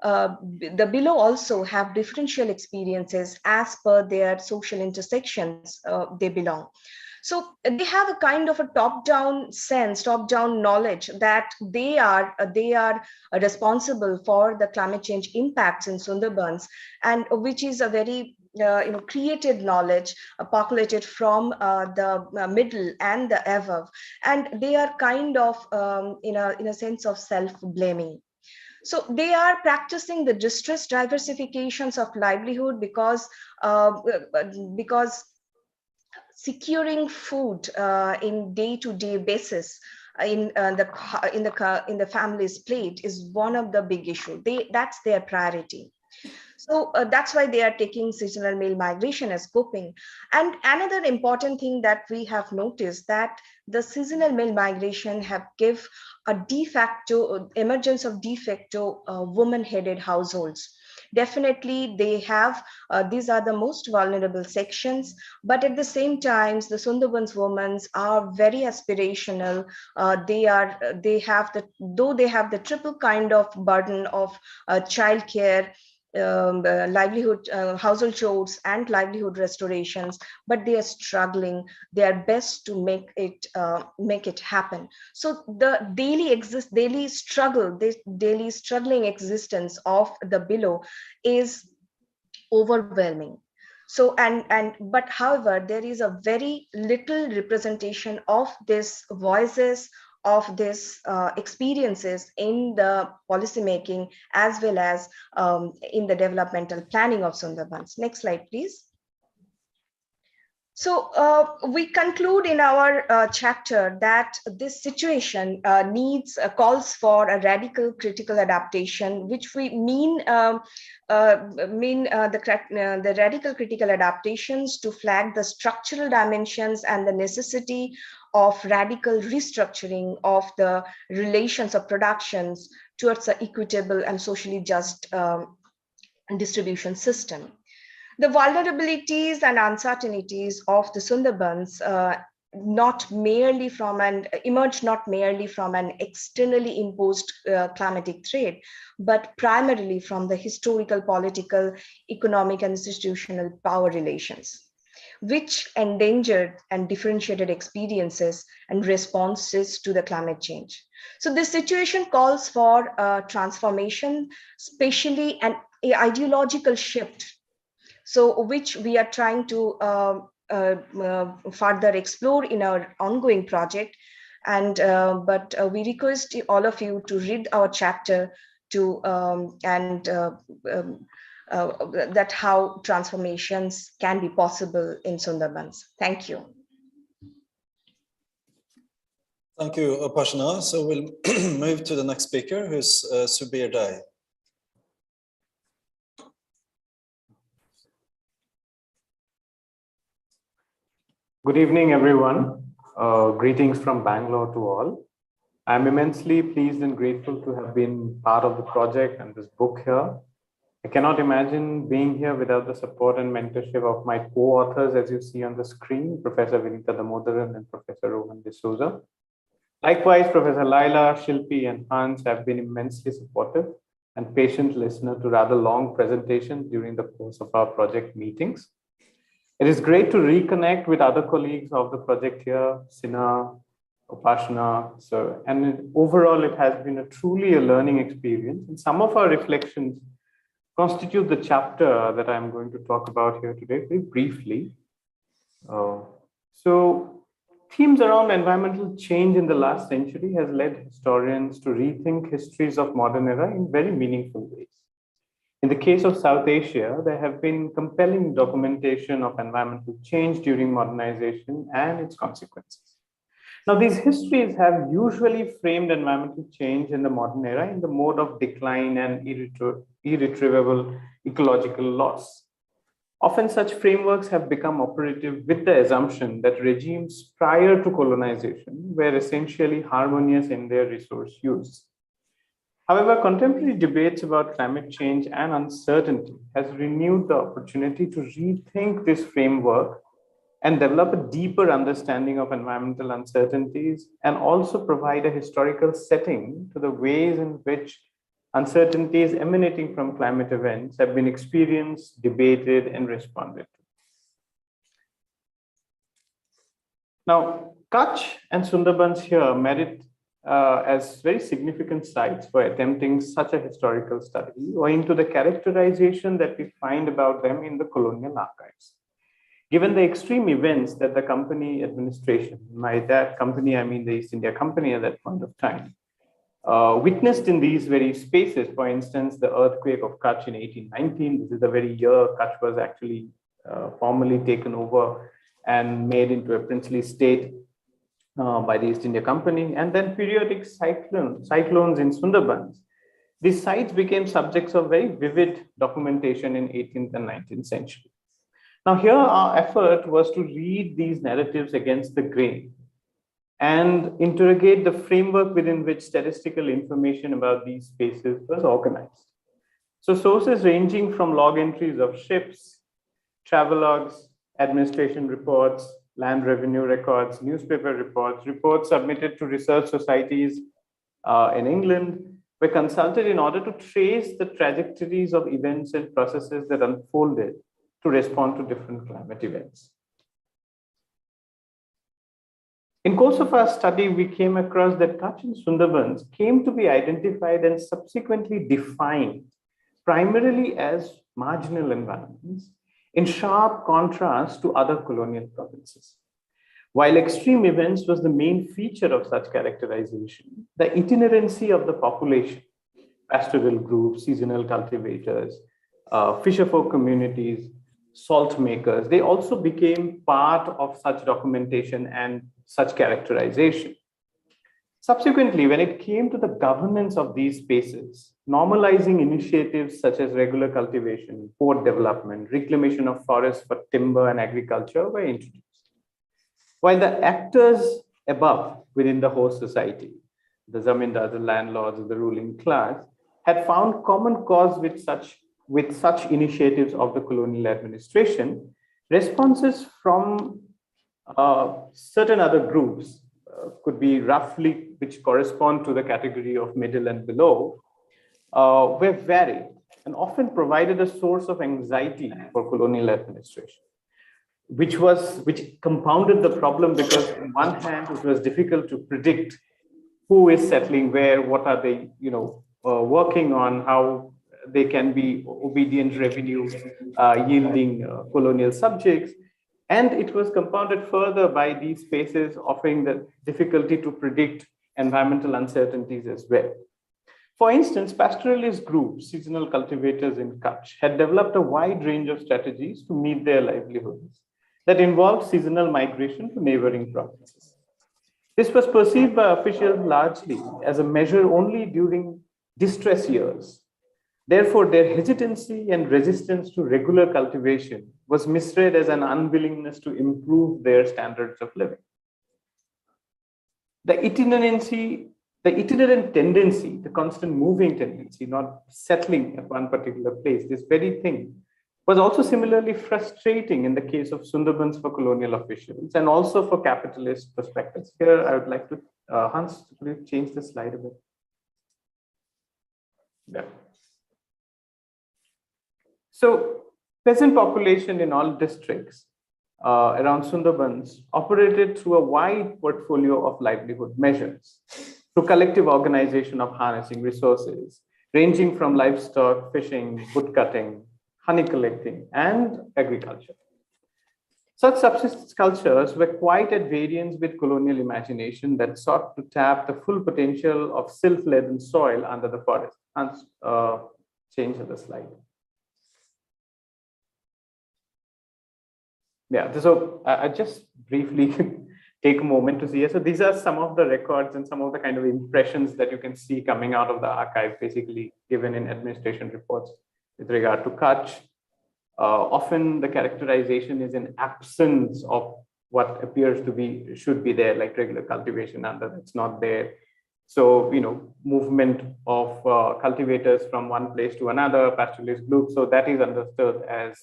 the below also have differential experiences as per their social intersections they belong. So they have a kind of a top-down sense, top-down knowledge that they are responsible for the climate change impacts in Sundarbans, and which is a very created knowledge populated from the middle and the above, and they are kind of in a sense of self-blaming. So they are practicing the distress diversifications of livelihood because securing food in day-to-day basis in the family's plate is one of the big issues. That's their priority. So that's why they are taking seasonal male migration as coping. And another important thing that we have noticed that the seasonal male migration have give a de facto emergence of de facto woman-headed households. Definitely, they have these are the most vulnerable sections, but at the same time, the Sundarbans women are very aspirational. They have the triple kind of burden of childcare, livelihood, household chores, and livelihood restorations, but they are struggling their best to make it happen. So the daily struggling existence of the below is overwhelming. So but however, there is a very little representation of these voices, of these experiences in the policy making as well as in the developmental planning of Sundarbans. Next slide, please. So we conclude in our chapter that this situation calls for a radical critical adaptation, which we mean the radical critical adaptations to flag the structural dimensions and the necessity of radical restructuring of the relations of productions towards an equitable and socially just distribution system. The vulnerabilities and uncertainties of the Sundarbans emerged not merely from an externally imposed climatic threat, but primarily from the historical, political, economic, and institutional power relations, which endangered and differentiated experiences and responses to the climate change. So this situation calls for transformation, especially an ideological shift, so which we are trying to further explore in our ongoing project. And but we request all of you to read our chapter that how transformations can be possible in Sundarbans. Thank you. Thank you, Upasona. So we'll move to the next speaker, who's Subir Day. Good evening, everyone. Greetings from Bangalore to all. I'm immensely pleased and grateful to have been part of the project and this book here. I cannot imagine being here without the support and mentorship of my co-authors, as you see on the screen, Professor Vinita Damodaran and Professor Rohan D'Souza. Likewise, Professor Lyla, Shilpi, and Hans have been immensely supportive and patient listener to rather long presentations during the course of our project meetings. It is great to reconnect with other colleagues of the project here, Synne, Upasona. And overall, it has been truly a learning experience. And some of our reflections constitute the chapter that I'm going to talk about here today very briefly. So themes around environmental change in the last century has led historians to rethink histories of modern era in very meaningful ways. In the case of South Asia, there have been compelling documentation of environmental change during modernization and its consequences. Now, these histories have usually framed environmental change in the modern era in the mode of decline and irretrievable ecological loss. Often such frameworks have become operative with the assumption that regimes prior to colonization were essentially harmonious in their resource use. However, contemporary debates about climate change and uncertainty has renewed the opportunity to rethink this framework and develop a deeper understanding of environmental uncertainties and also provide a historical setting to the ways in which uncertainties emanating from climate events have been experienced, debated, and responded to. Now, Kutch and Sundarbans here merit as very significant sites for attempting such a historical study, owing to the characterization that we find about them in the colonial archives. Given the extreme events that the company administration, by that company I mean the East India Company at that point of time, witnessed in these very spaces, for instance, the earthquake of Kutch in 1819, this is the very year Kutch was actually formally taken over and made into a princely state by the East India Company, and then periodic cyclones in Sundarbans. These sites became subjects of very vivid documentation in 18th and 19th century. Now here our effort was to read these narratives against the grain and interrogate the framework within which statistical information about these spaces was organized. So sources ranging from log entries of ships, travelogues, administration reports, land revenue records, newspaper reports, reports submitted to research societies in England were consulted in order to trace the trajectories of events and processes that unfolded to respond to different climate events. In course of our study, we came across that Kutch and Sundarbans came to be identified and subsequently defined primarily as marginal environments in sharp contrast to other colonial provinces. While extreme events was the main feature of such characterization, the itinerancy of the population, pastoral groups, seasonal cultivators, fisherfolk communities, salt makers, they also became part of such documentation and such characterization. Subsequently, when it came to the governance of these spaces, normalizing initiatives such as regular cultivation, port development, reclamation of forests for timber and agriculture were introduced. While the actors above within the host society, the zamindars, the landlords, the ruling class, had found common cause with such initiatives of the colonial administration, responses from certain other groups could be roughly, which correspond to the category of middle and below, were varied and often provided a source of anxiety for colonial administration, which compounded the problem because on one hand, it was difficult to predict who is settling where, what are they, working on, how they can be obedient revenue yielding colonial subjects. And it was compounded further by these spaces offering the difficulty to predict environmental uncertainties as well. For instance, pastoralist groups, seasonal cultivators in Kutch, had developed a wide range of strategies to meet their livelihoods that involved seasonal migration to neighboring provinces. This was perceived by officials largely as a measure only during distress years. Therefore, their hesitancy and resistance to regular cultivation was misread as an unwillingness to improve their standards of living. The itinerant tendency, the constant moving tendency, not settling at one particular place, this very thing, was also similarly frustrating in the case of Sundarbans for colonial officials and also for capitalist perspectives. Here, I would like to, Hans, could you change the slide a bit? Yeah. So, peasant population in all districts around Sundarbans operated through a wide portfolio of livelihood measures, through collective organization of harnessing resources, ranging from livestock, fishing, wood cutting, honey collecting, and agriculture. Such subsistence cultures were quite at variance with colonial imagination that sought to tap the full potential of silt-laden soil under the forest. Hans, change the slide. Yeah, so I just briefly take a moment to see. So these are some of the records and some of the kind of impressions that you can see coming out of the archive, basically given in administration reports with regard to Kutch. Often the characterization is an absence of what appears to be, should be there, like regular cultivation under, it's not there. So, movement of cultivators from one place to another, pastoralist group. So that is understood as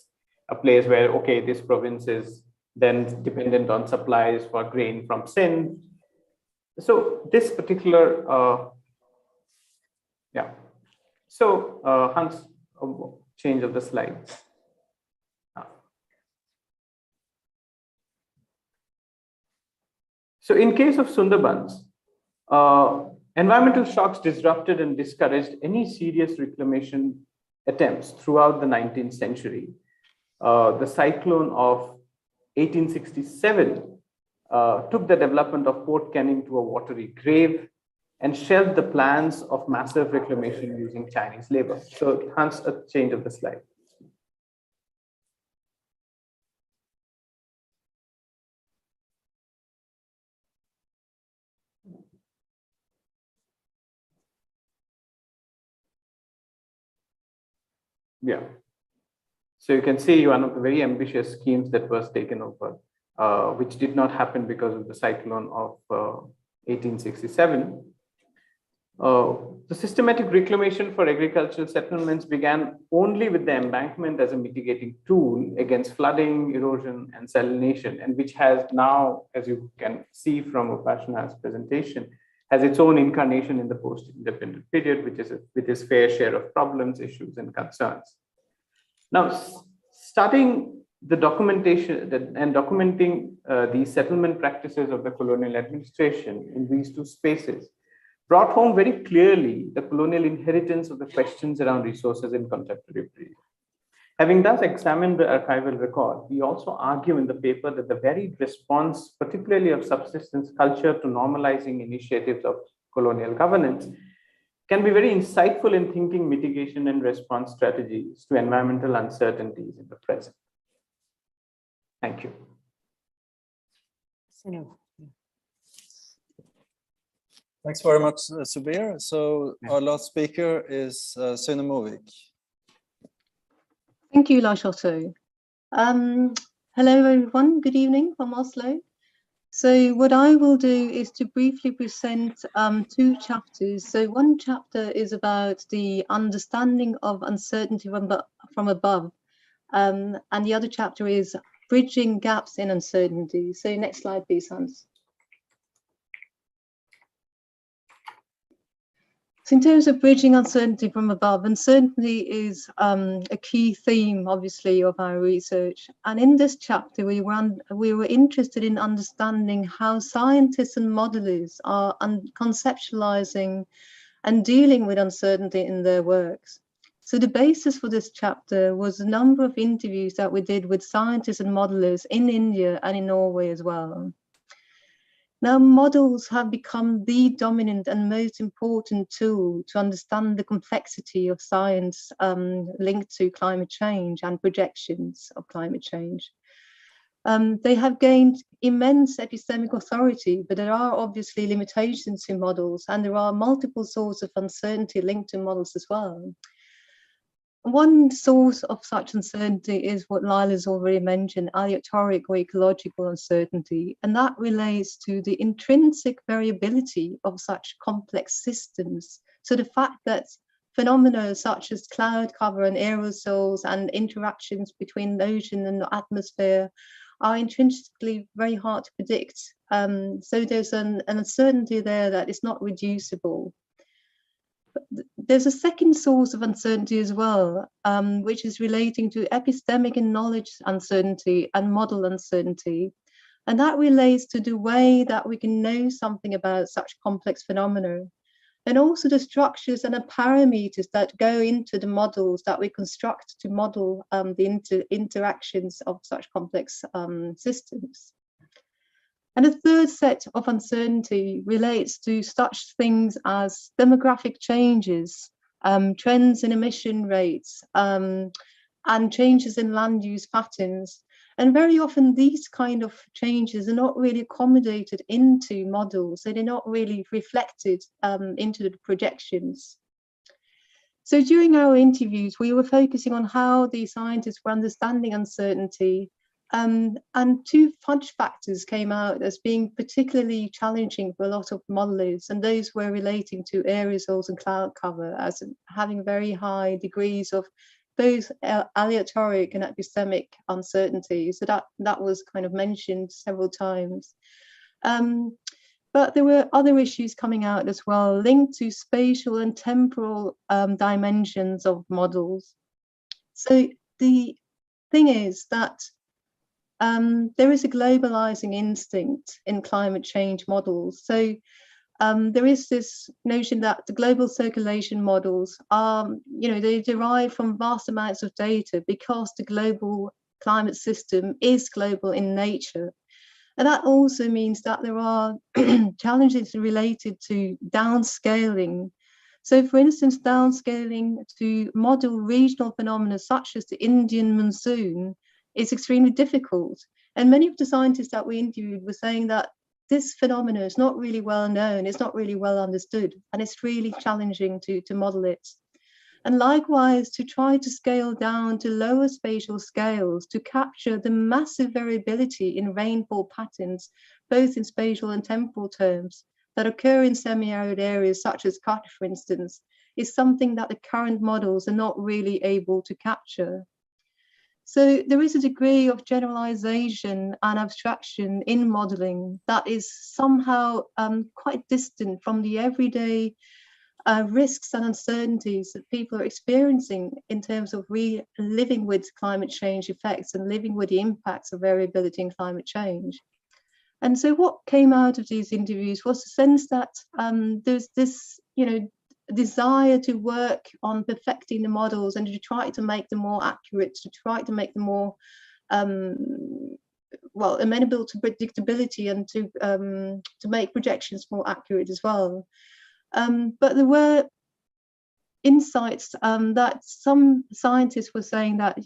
a place where, okay, this province is then dependent on supplies for grain from Synne. So this particular, yeah. So Hans, change of the slides. So in case of Sundarbans, environmental shocks disrupted and discouraged any serious reclamation attempts throughout the 19th century. The cyclone of 1867 took the development of Port Canning to a watery grave and shelved the plans of massive reclamation using Chinese labor. So Hans, a change of the slide. Yeah. So you can see one of the very ambitious schemes that was taken over, which did not happen because of the cyclone of 1867. The systematic reclamation for agricultural settlements began only with the embankment as a mitigating tool against flooding, erosion, and salination, and which has now, as you can see from Upasona's presentation, has its own incarnation in the post-independent period, which is with its fair share of problems, issues, and concerns. Now, starting the documentation and documenting these settlement practices of the colonial administration in these two spaces brought home very clearly the colonial inheritance of the questions around resources in contemporary period. Having thus examined the archival record, we also argue in the paper that the varied response, particularly of subsistence culture to normalizing initiatives of colonial governance, can be very insightful in thinking mitigation and response strategies to environmental uncertainties in the present. Thank you. Thanks very much, Subir. So our last speaker is Synne Movik. Thank you, Lars Otto. Hello, everyone. Good evening from Oslo. So what I will do is to briefly present two chapters. So one chapter is about the understanding of uncertainty from above. And the other chapter is bridging gaps in uncertainty. So next slide, please, Hans. So in terms of bridging uncertainty from above, uncertainty is a key theme, obviously, of our research. And in this chapter, we were interested in understanding how scientists and modelers are conceptualizing and dealing with uncertainty in their works. So the basis for this chapter was a number of interviews that we did with scientists and modelers in India and in Norway as well. Now, models have become the dominant and most important tool to understand the complexity of science linked to climate change and projections of climate change. They have gained immense epistemic authority, but there are obviously limitations to models, and there are multiple sources of uncertainty linked to models as well. One source of such uncertainty is what Lyla's already mentioned, aleatoric or ecological uncertainty, and that relates to the intrinsic variability of such complex systems. So the fact that phenomena such as cloud cover and aerosols and interactions between the ocean and the atmosphere are intrinsically very hard to predict. So there's an uncertainty there that is not reducible. There's a second source of uncertainty as well, which is relating to epistemic and knowledge uncertainty and model uncertainty. And that relates to the way that we can know something about such complex phenomena, and also the structures and the parameters that go into the models that we construct to model the interactions of such complex systems. And a third set of uncertainty relates to such things as demographic changes, trends in emission rates, and changes in land use patterns. And very often these kind of changes are not really accommodated into models, so they're not really reflected into the projections. So during our interviews, we were focusing on how the scientists were understanding uncertainty. And two fudge factors came out as being particularly challenging for a lot of modelers, and those were relating to aerosols and cloud cover as having very high degrees of both aleatoric and epistemic uncertainty. So that was kind of mentioned several times. But there were other issues coming out as well, linked to spatial and temporal dimensions of models. So the thing is that there is a globalizing instinct in climate change models. So there is this notion that the global circulation models are, they derive from vast amounts of data because the global climate system is global in nature. And that also means that there are challenges related to downscaling. So for instance, downscaling to model regional phenomena such as the Indian monsoon is extremely difficult. And many of the scientists that we interviewed were saying that this phenomenon is not really well known, it's not really well understood, and it's really challenging to model it. And likewise, to try to scale down to lower spatial scales to capture the massive variability in rainfall patterns, both in spatial and temporal terms, that occur in semi-arid areas such as Kutch, for instance, is something that the current models are not really able to capture. So there is a degree of generalization and abstraction in modeling that is somehow quite distant from the everyday risks and uncertainties that people are experiencing in terms of living with climate change effects and living with the impacts of variability in climate change. And so what came out of these interviews was the sense that there's this, desire to work on perfecting the models and to try to make them more accurate, to try to make them more amenable to predictability and to make projections more accurate as well. But there were insights that some scientists were saying that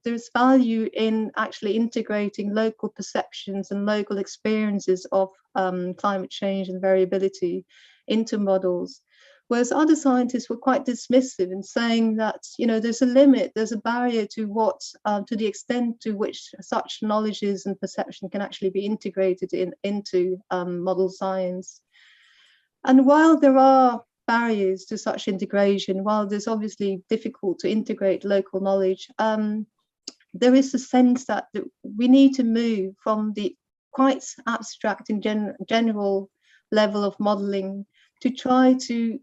there's value in actually integrating local perceptions and local experiences of climate change and variability into models, whereas other scientists were quite dismissive in saying that there's a limit, there's a barrier to what to the extent to which such knowledges and perception can actually be integrated into model science. And while there are barriers to such integration, while there's obviously difficult to integrate local knowledge, there is a sense that we need to move from the quite abstract and general level of modeling to try to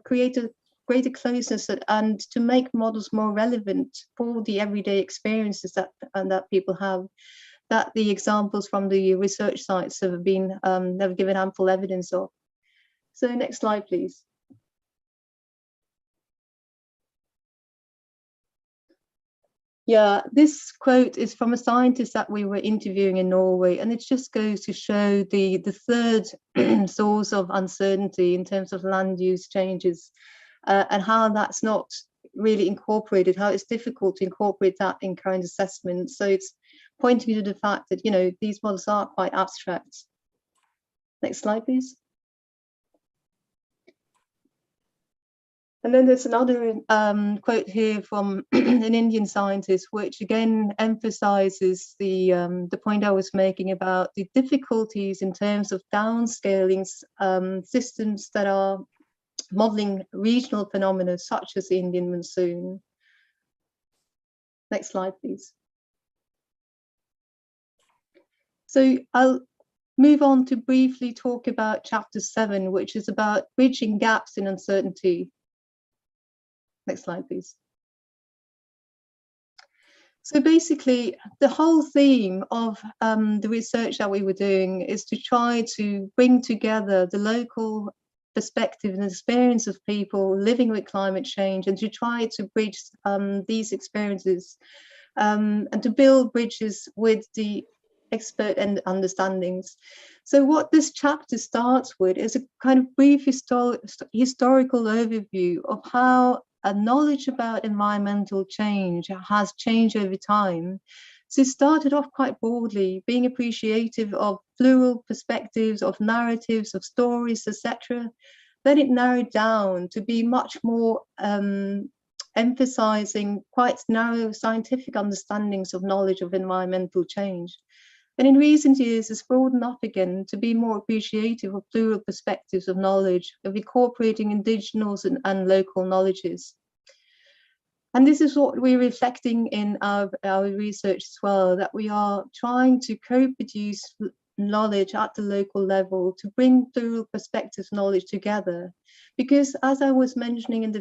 create a greater closeness and to make models more relevant for the everyday experiences that people have, that the examples from the research sites have given ample evidence of. So next slide, please. Yeah, this quote is from a scientist that we were interviewing in Norway, and it just goes to show the third source of uncertainty in terms of land use changes and how that's not really incorporated, how it's difficult to incorporate that in current assessments. So it's pointing to the fact that, these models are quite abstract. Next slide, please. And then there's another quote here from an Indian scientist, which again emphasizes the point I was making about the difficulties in terms of downscaling systems that are modeling regional phenomena such as the Indian monsoon. Next slide, please. So I'll move on to briefly talk about chapter 7, which is about bridging gaps in uncertainty. Next slide, please. So basically, the whole theme of the research that we were doing is to try to bring together the local perspective and experience of people living with climate change, and to try to bridge these experiences and to build bridges with the expert and understandings. So what this chapter starts with is a kind of brief historical overview of how a knowledge about environmental change has changed over time. So it started off quite broadly, being appreciative of plural perspectives, of narratives, of stories, etc. Then it narrowed down to be much more emphasizing quite narrow scientific understandings of knowledge of environmental change. And in recent years, it's broadened up again to be more appreciative of plural perspectives of knowledge, of incorporating indigenous and local knowledges. And this is what we're reflecting in our research as well, that we are trying to co-produce knowledge at the local level to bring plural perspectives knowledge together. Because as I was mentioning in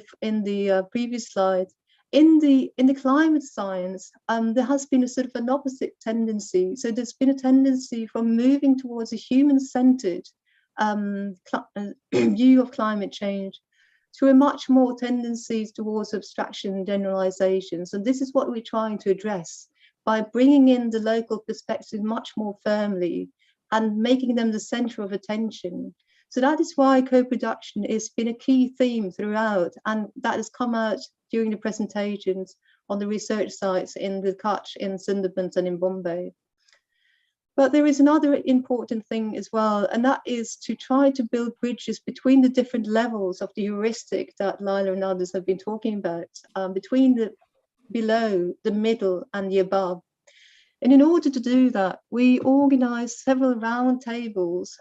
the previous slide, in the climate science, there has been a sort of an opposite tendency. So there's been a tendency from moving towards a human-centered view of climate change to a much more tendencies towards abstraction and generalizations. And this is what we're trying to address by bringing in the local perspective much more firmly and making them the center of attention. So that is why co-production has been a key theme throughout, and that has come out during the presentations on the research sites in the Kutch, in Sundarbans and in Mumbai. But there is another important thing as well, and that is to try to build bridges between the different levels of the heuristic that Lyla and others have been talking about, between the below, the middle and the above. And in order to do that, we organized several roundtables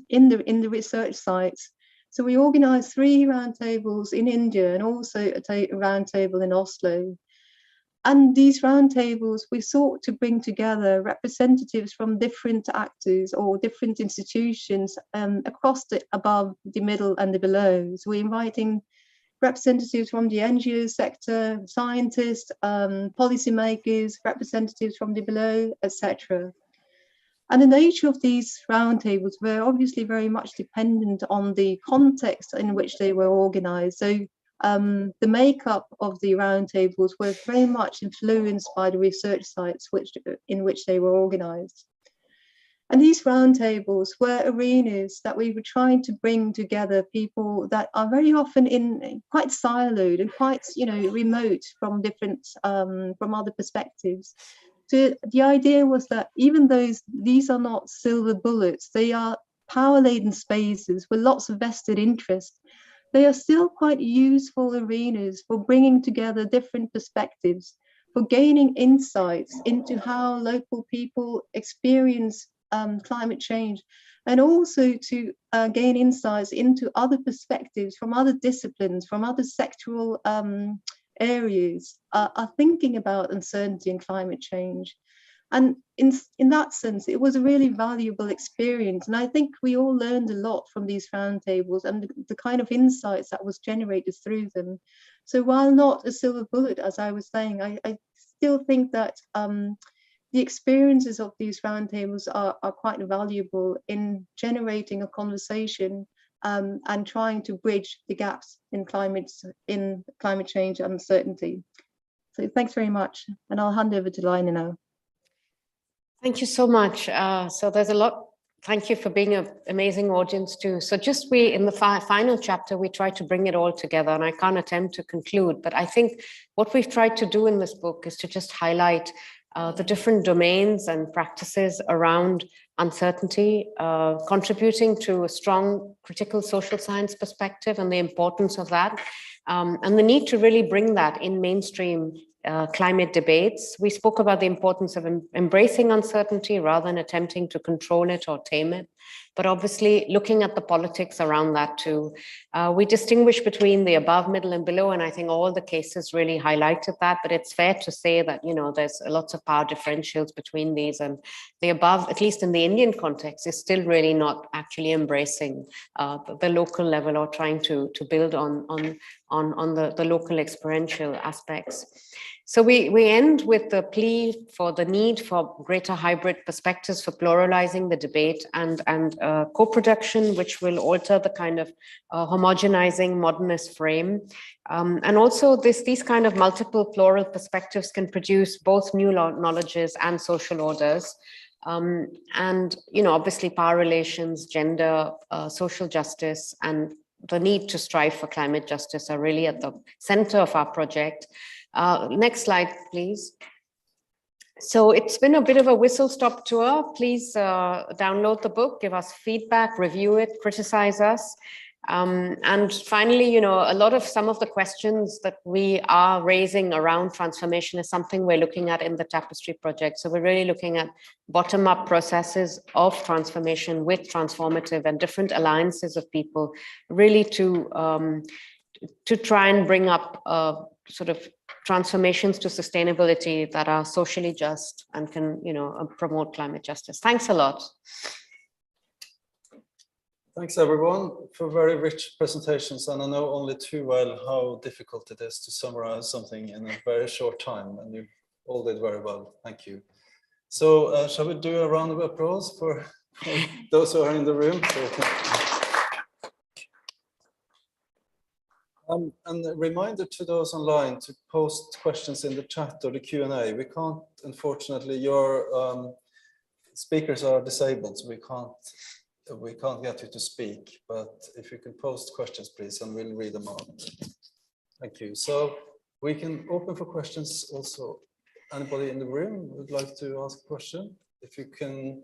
in the research sites. So we organized 3 roundtables in India and also a roundtable in Oslo. And these roundtables, we sought to bring together representatives from different actors or different institutions across the above, the middle and the below. So we're inviting representatives from the NGO sector, scientists, policymakers, representatives from the below, etc. And the nature of these roundtables were obviously very much dependent on the context in which they were organized. So the makeup of the roundtables were very much influenced by the research sites in which they were organized. And these roundtables were arenas that we were trying to bring together people that are very often quite siloed and quite, remote from different, from other perspectives. So the idea was that even though these are not silver bullets, they are power-laden spaces with lots of vested interest, they are still quite useful arenas for bringing together different perspectives, for gaining insights into how local people experience climate change, and also to gain insights into other perspectives from other disciplines, from other sectoral areas are thinking about uncertainty and climate change. And in that sense, it was a really valuable experience. And I think we all learned a lot from these roundtables and the kind of insights that was generated through them. So while not a silver bullet, as I was saying, I still think that the experiences of these roundtables are quite valuable in generating a conversation and trying to bridge the gaps in climate change uncertainty. So thanks very much. And I'll hand over to Lyla now. Thank you so much. So there's a lot thank you for being an amazing audience too. So just in the final chapter, we try to bring it all together, and I can't attempt to conclude, but I think what we've tried to do in this book is to just highlight the different domains and practices around uncertainty, contributing to a strong critical social science perspective and the importance of that, and the need to really bring that in mainstream climate debates. We spoke about the importance of embracing uncertainty rather than attempting to control it or tame it, but obviously looking at the politics around that too. We distinguish between the above, middle, and below, and I think all the cases really highlighted that, but it's fair to say that, you know, there's lots of power differentials between these, and the above, at least in the Indian context, is still really not actually embracing the local level or trying to build on the local experiential aspects. So we end with the plea for the need for greater hybrid perspectives for pluralizing the debate and co-production, which will alter the kind of homogenizing modernist frame. And also these kind of multiple plural perspectives can produce both new knowledges and social orders. And, you know, obviously power relations, gender, social justice, and the need to strive for climate justice are really at the center of our project. Next slide, please. So it's been a bit of a whistle-stop tour. Please download the book, give us feedback, review it, criticize us. And finally, you know, some of the questions that we are raising around transformation is something we're looking at in the Tapestry project. So we're really looking at bottom-up processes of transformation with transformative and different alliances of people, really to try and bring up sort of transformations to sustainability that are socially just and can, you know, promote climate justice. Thanks a lot. Thanks everyone for very rich presentations, and I know only too well how difficult it is to summarize something in a very short time, and you all did very well. Thank you. So shall we do a round of applause for those who are in the room? And a reminder to those online to post questions in the chat or the Q&A. We can't, unfortunately, your speakers are disabled, so we can't get you to speak, but if you can post questions, please, and we'll read them out. Thank you. So we can open for questions also. Anybody in the room would like to ask a question? If you can,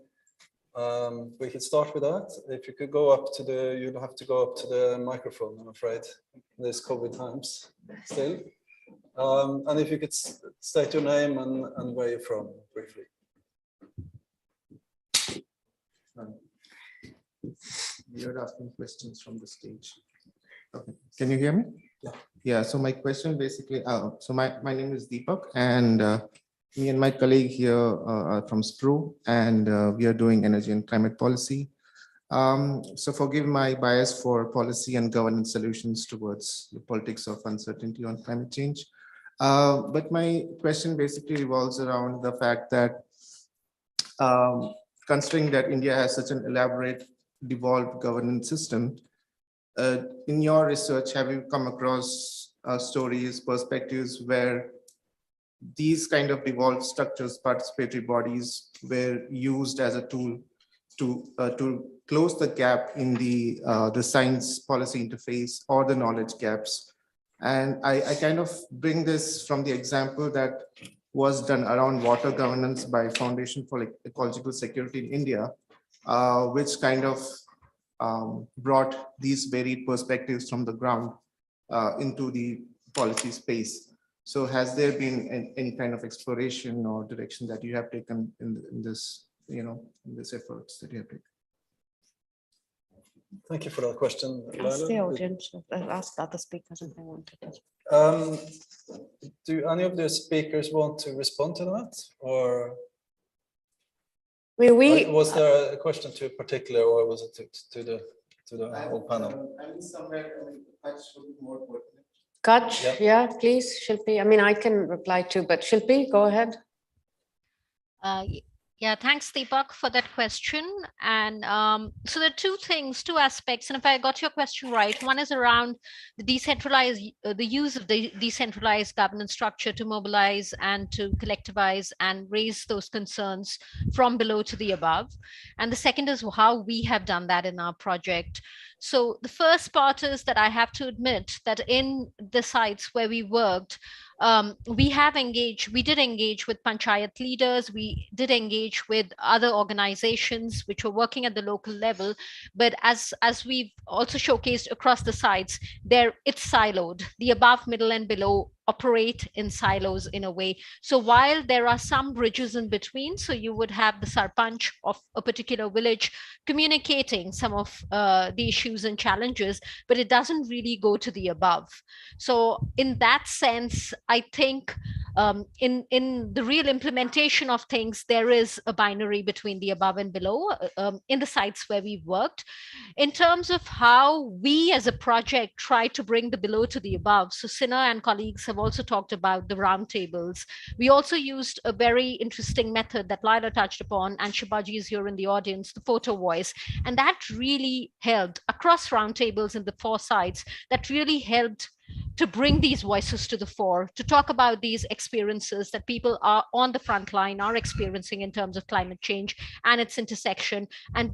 we can start with that. If you could go up to you'll have to go up to the microphone, I'm afraid, in these COVID times still. And if you could state your name and where you're from briefly. You're asking questions from the stage. Okay. Can you hear me? Yeah. Yeah. So my question basically, so my name is Deepak, and me and my colleague here are from SPRO, and we are doing energy and climate policy. So forgive my bias for policy and governance solutions towards the politics of uncertainty on climate change. But my question basically revolves around the fact that considering that India has such an elaborate devolved governance system, in your research, have you come across stories, perspectives where these kind of devolved structures, participatory bodies, were used as a tool to close the gap in the science policy interface or the knowledge gaps? And I kind of bring this from the example that was done around water governance by Foundation for Ecological Security in India, which kind of brought these varied perspectives from the ground into the policy space. So has there been any kind of exploration or direction that you have taken in this, in this efforts that you have taken? Thank you for that question, Ask Lyla. the audience, ask other speakers if they want to. Do any of the speakers want to respond to that, or was there a question to a particular, or was it to the whole panel? I mean, somewhere, Kutch would be more pertinent. Kutch, yeah, please, Shilpi. I mean, I can reply too, but Shilpi, go ahead. Yeah, thanks, Deepak, for that question. And so there are two aspects. And if I got your question right, one is around the the use of the decentralized governance structure to mobilize and to collectivize and raise those concerns from below to the above. And the second is how we have done that in our project. So the first part is that I have to admit that in the sites where we worked, we did engage with panchayat leaders, we did engage with other organizations which were working at the local level, but as we've also showcased across the sites, it's siloed. The above, middle, and below operate in silos in a way. So while there are some bridges in between, so you would have the sarpanch of a particular village communicating some of the issues and challenges, but it doesn't really go to the above. So in that sense, I think in the real implementation of things, there is a binary between the above and below in the sites where we've worked. In terms of how we as a project try to bring the below to the above, so Synne and colleagues have also talked about the roundtables. We also used a very interesting method that Lyla touched upon, and Shibaji is here in the audience, the photo voice. And that really helped across roundtables in the 4 sites, that really helped to bring these voices to the fore, to talk about these experiences that people are on the front line are experiencing in terms of climate change and its intersection, and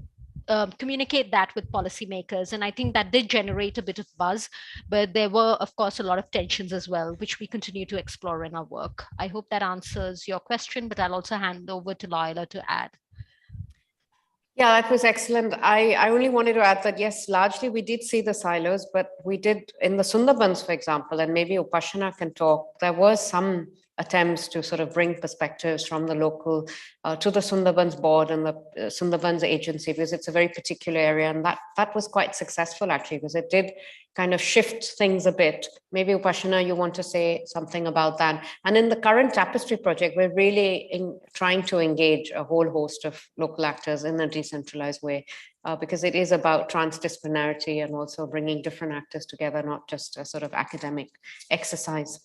communicate that with policymakers. And I think that did generate a bit of buzz, but there were, of course, a lot of tensions as well, which we continue to explore in our work. I hope that answers your question, but I'll also hand over to Lyla to add. Yeah, that was excellent. I only wanted to add that, yes, largely we did see the silos, but we did in the Sundarbans, for example, and maybe Upasona can talk, there were some attempts to sort of bring perspectives from the local to the Sundarbans board and the Sundarbans agency, because it's a very particular area. And that was quite successful, actually, because it did kind of shift things a bit. Maybe Upasona, you want to say something about that. And in the current tapestry project, we're really trying to engage a whole host of local actors in a decentralized way, because it is about transdisciplinarity and also bringing different actors together, not just a sort of academic exercise.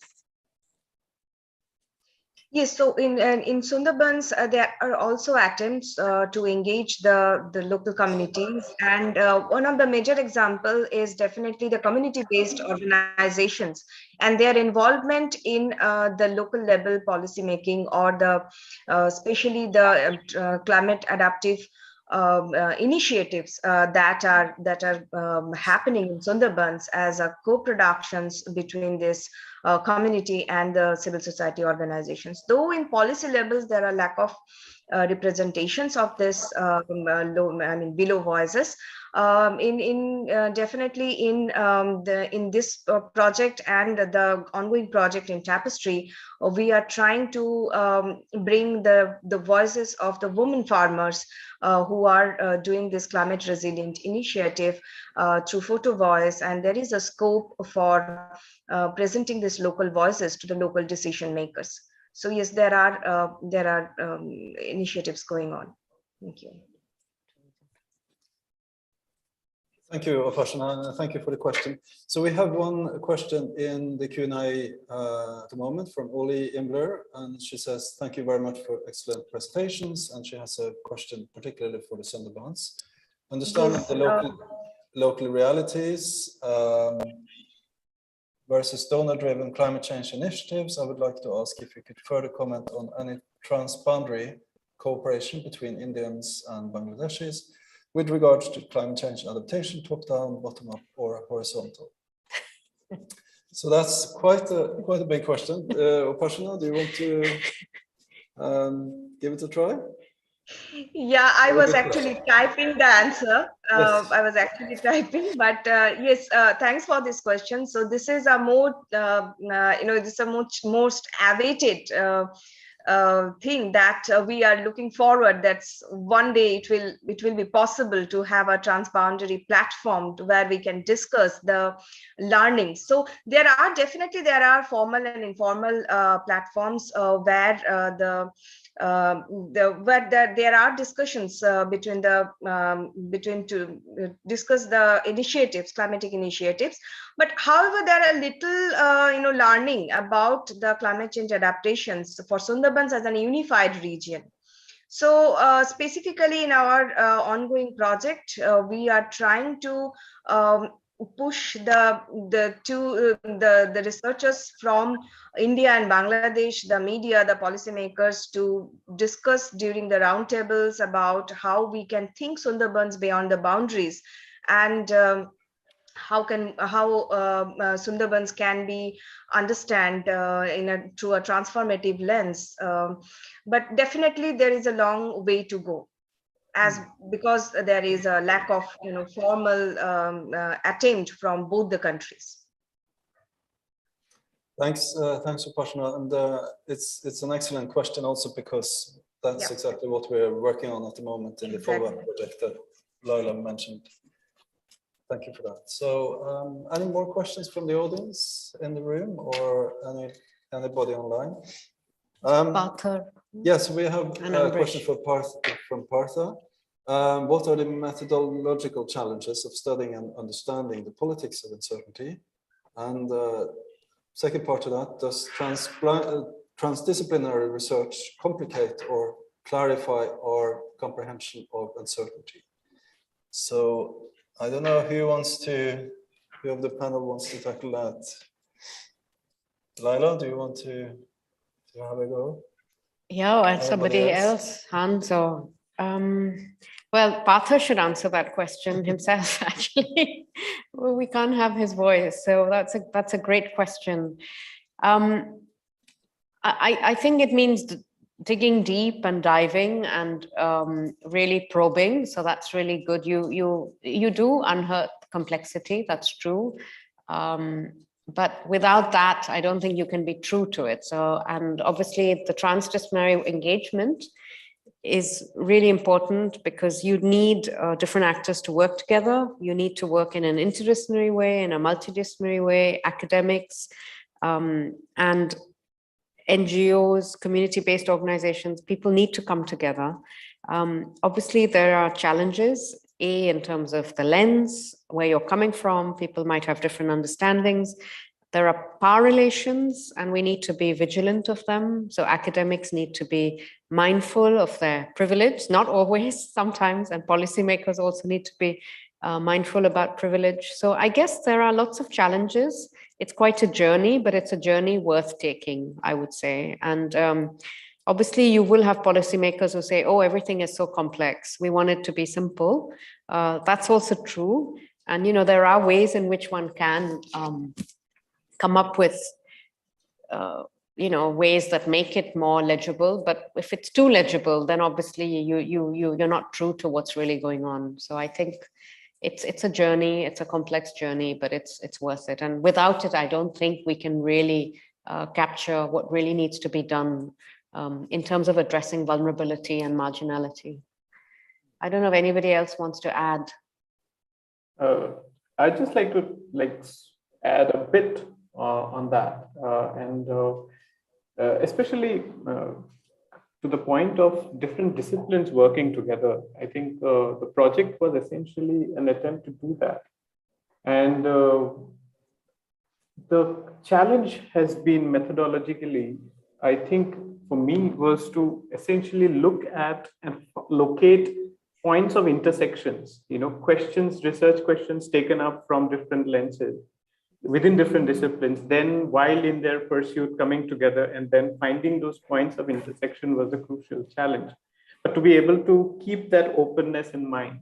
Yes, so in Sundarbans, there are also attempts to engage the local communities. And one of the major example is definitely the community-based organizations and their involvement in the local level policy making, or the especially the climate adaptive initiatives that are happening in Sundarbans as a co-productions between this community and the civil society organizations. Though in policy levels there are lack of representations of this below voices. Definitely in this project and the ongoing project in Tapestry, we are trying to bring the voices of the women farmers who are doing this climate resilient initiative through photo voice, and there is a scope for presenting these local voices to the local decision makers. So yes, there are initiatives going on. Thank you. Thank you, Upasona, and thank you for the question. So we have one question in the Q&A at the moment from Oli Imbler, and she says, thank you very much for excellent presentations, and she has a question particularly for the Sundarbans. Understanding the local realities versus donor-driven climate change initiatives, I would like to ask if you could further comment on any transboundary cooperation between Indians and Bangladeshis with regards to climate change adaptation, top-down, bottom-up, or horizontal. So that's quite a big question. Upasona, do you want to give it a try? Yeah, I was actually typing the answer. Yes. I was actually typing, but yes, thanks for this question. So this is a more, this is a most awaited thing that we are looking forward. That's one day it will be possible to have a transboundary platform where we can discuss the learning. So there are formal and informal platforms where there are discussions between to discuss the initiatives, climatic initiatives. But however, there are little learning about the climate change adaptations for Sundarbans as an unified region. So specifically in our ongoing project, we are trying to push the researchers from India and Bangladesh, the media, the policymakers, to discuss during the roundtables about how we can think Sundarbans beyond the boundaries, and how Sundarbans can be understand through a transformative lens. But definitely there is a long way to go, because there is a lack of formal attempt from both the countries. Thanks, Upasona, and it's an excellent question also, because that's exactly what we're working on at the moment in the follow-up project that Lyla mentioned. Thank you for that. So, any more questions from the audience in the room, or anybody online? Yes, we have a question from Partha. What are the methodological challenges of studying and understanding the politics of uncertainty? And second part of that, does transdisciplinary research complicate or clarify our comprehension of uncertainty? So I don't know who of the panel wants to tackle that. Lyla, do you want to have a go? Yeah, or somebody else, Hans, or well, Partha should answer that question himself, actually. Well, we can't have his voice, so that's a great question. I think it means digging deep and diving and really probing. So that's really good. You do unearth complexity, that's true. But without that, I don't think you can be true to it. So, and obviously the transdisciplinary engagement is really important, because you need different actors to work together. You need to work in an interdisciplinary way, in a multidisciplinary way, academics, and NGOs, community-based organizations. People need to come together. Obviously, there are challenges, in terms of the lens, where you're coming from. People might have different understandings. There are power relations, and we need to be vigilant of them. So academics need to be mindful of their privilege, not always, sometimes, and policymakers also need to be mindful about privilege. So I guess there are lots of challenges. It's quite a journey, but it's a journey worth taking, I would say. And obviously, you will have policymakers who say, oh, everything is so complex. We want it to be simple. That's also true. And, there are ways in which one can come up with, ways that make it more legible. But if it's too legible, then obviously you're not true to what's really going on. So I think it's a journey. It's a complex journey, but it's worth it. And without it, I don't think we can really capture what really needs to be done in terms of addressing vulnerability and marginality. I don't know if anybody else wants to add. I'd just like to add a bit on that, and especially to the point of different disciplines working together. I think the project was essentially an attempt to do that. And the challenge has been methodologically, I think for me, was to essentially look at and locate points of intersections, questions, research questions taken up from different lenses within different disciplines, then while in their pursuit coming together and then finding those points of intersection was a crucial challenge. But to be able to keep that openness in mind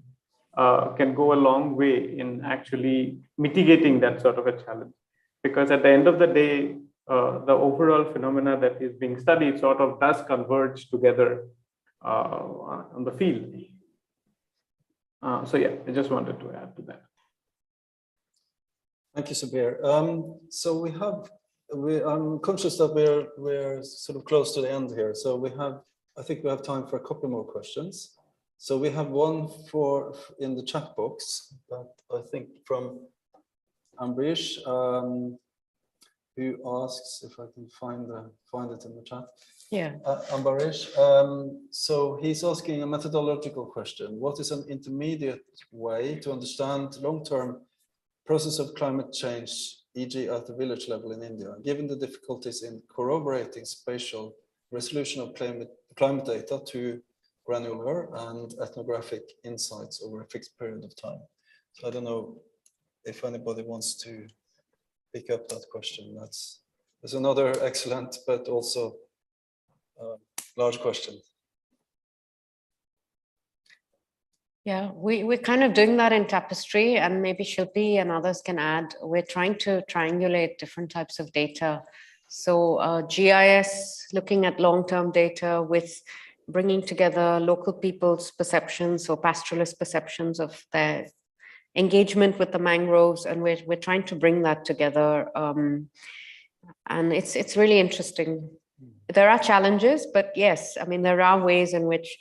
can go a long way in actually mitigating that sort of a challenge. Because at the end of the day, the overall phenomena that is being studied sort of does converge together on the field. So yeah, I just wanted to add to that. Thank you, Subir. So I'm conscious that we're sort of close to the end here. So I think we have time for a couple more questions. So we have one in the chat box that I think from Ambrish, who asks if I can find it in the chat. Yeah. Ambarish. So he's asking a methodological question. What is an intermediate way to understand long-term process of climate change, e.g. at the village level in India, given the difficulties in corroborating spatial resolution of climate data to granular and ethnographic insights over a fixed period of time. So I don't know if anybody wants to pick up that question. There's another excellent, but also large question. Yeah, we're kind of doing that in Tapestry, and maybe Shilpi and others can add. We're trying to triangulate different types of data. So GIS, looking at long-term data with bringing together local people's perceptions or pastoralist perceptions of their engagement with the mangroves, and we're trying to bring that together. And it's really interesting. There are challenges, but yes, I mean, there are ways in which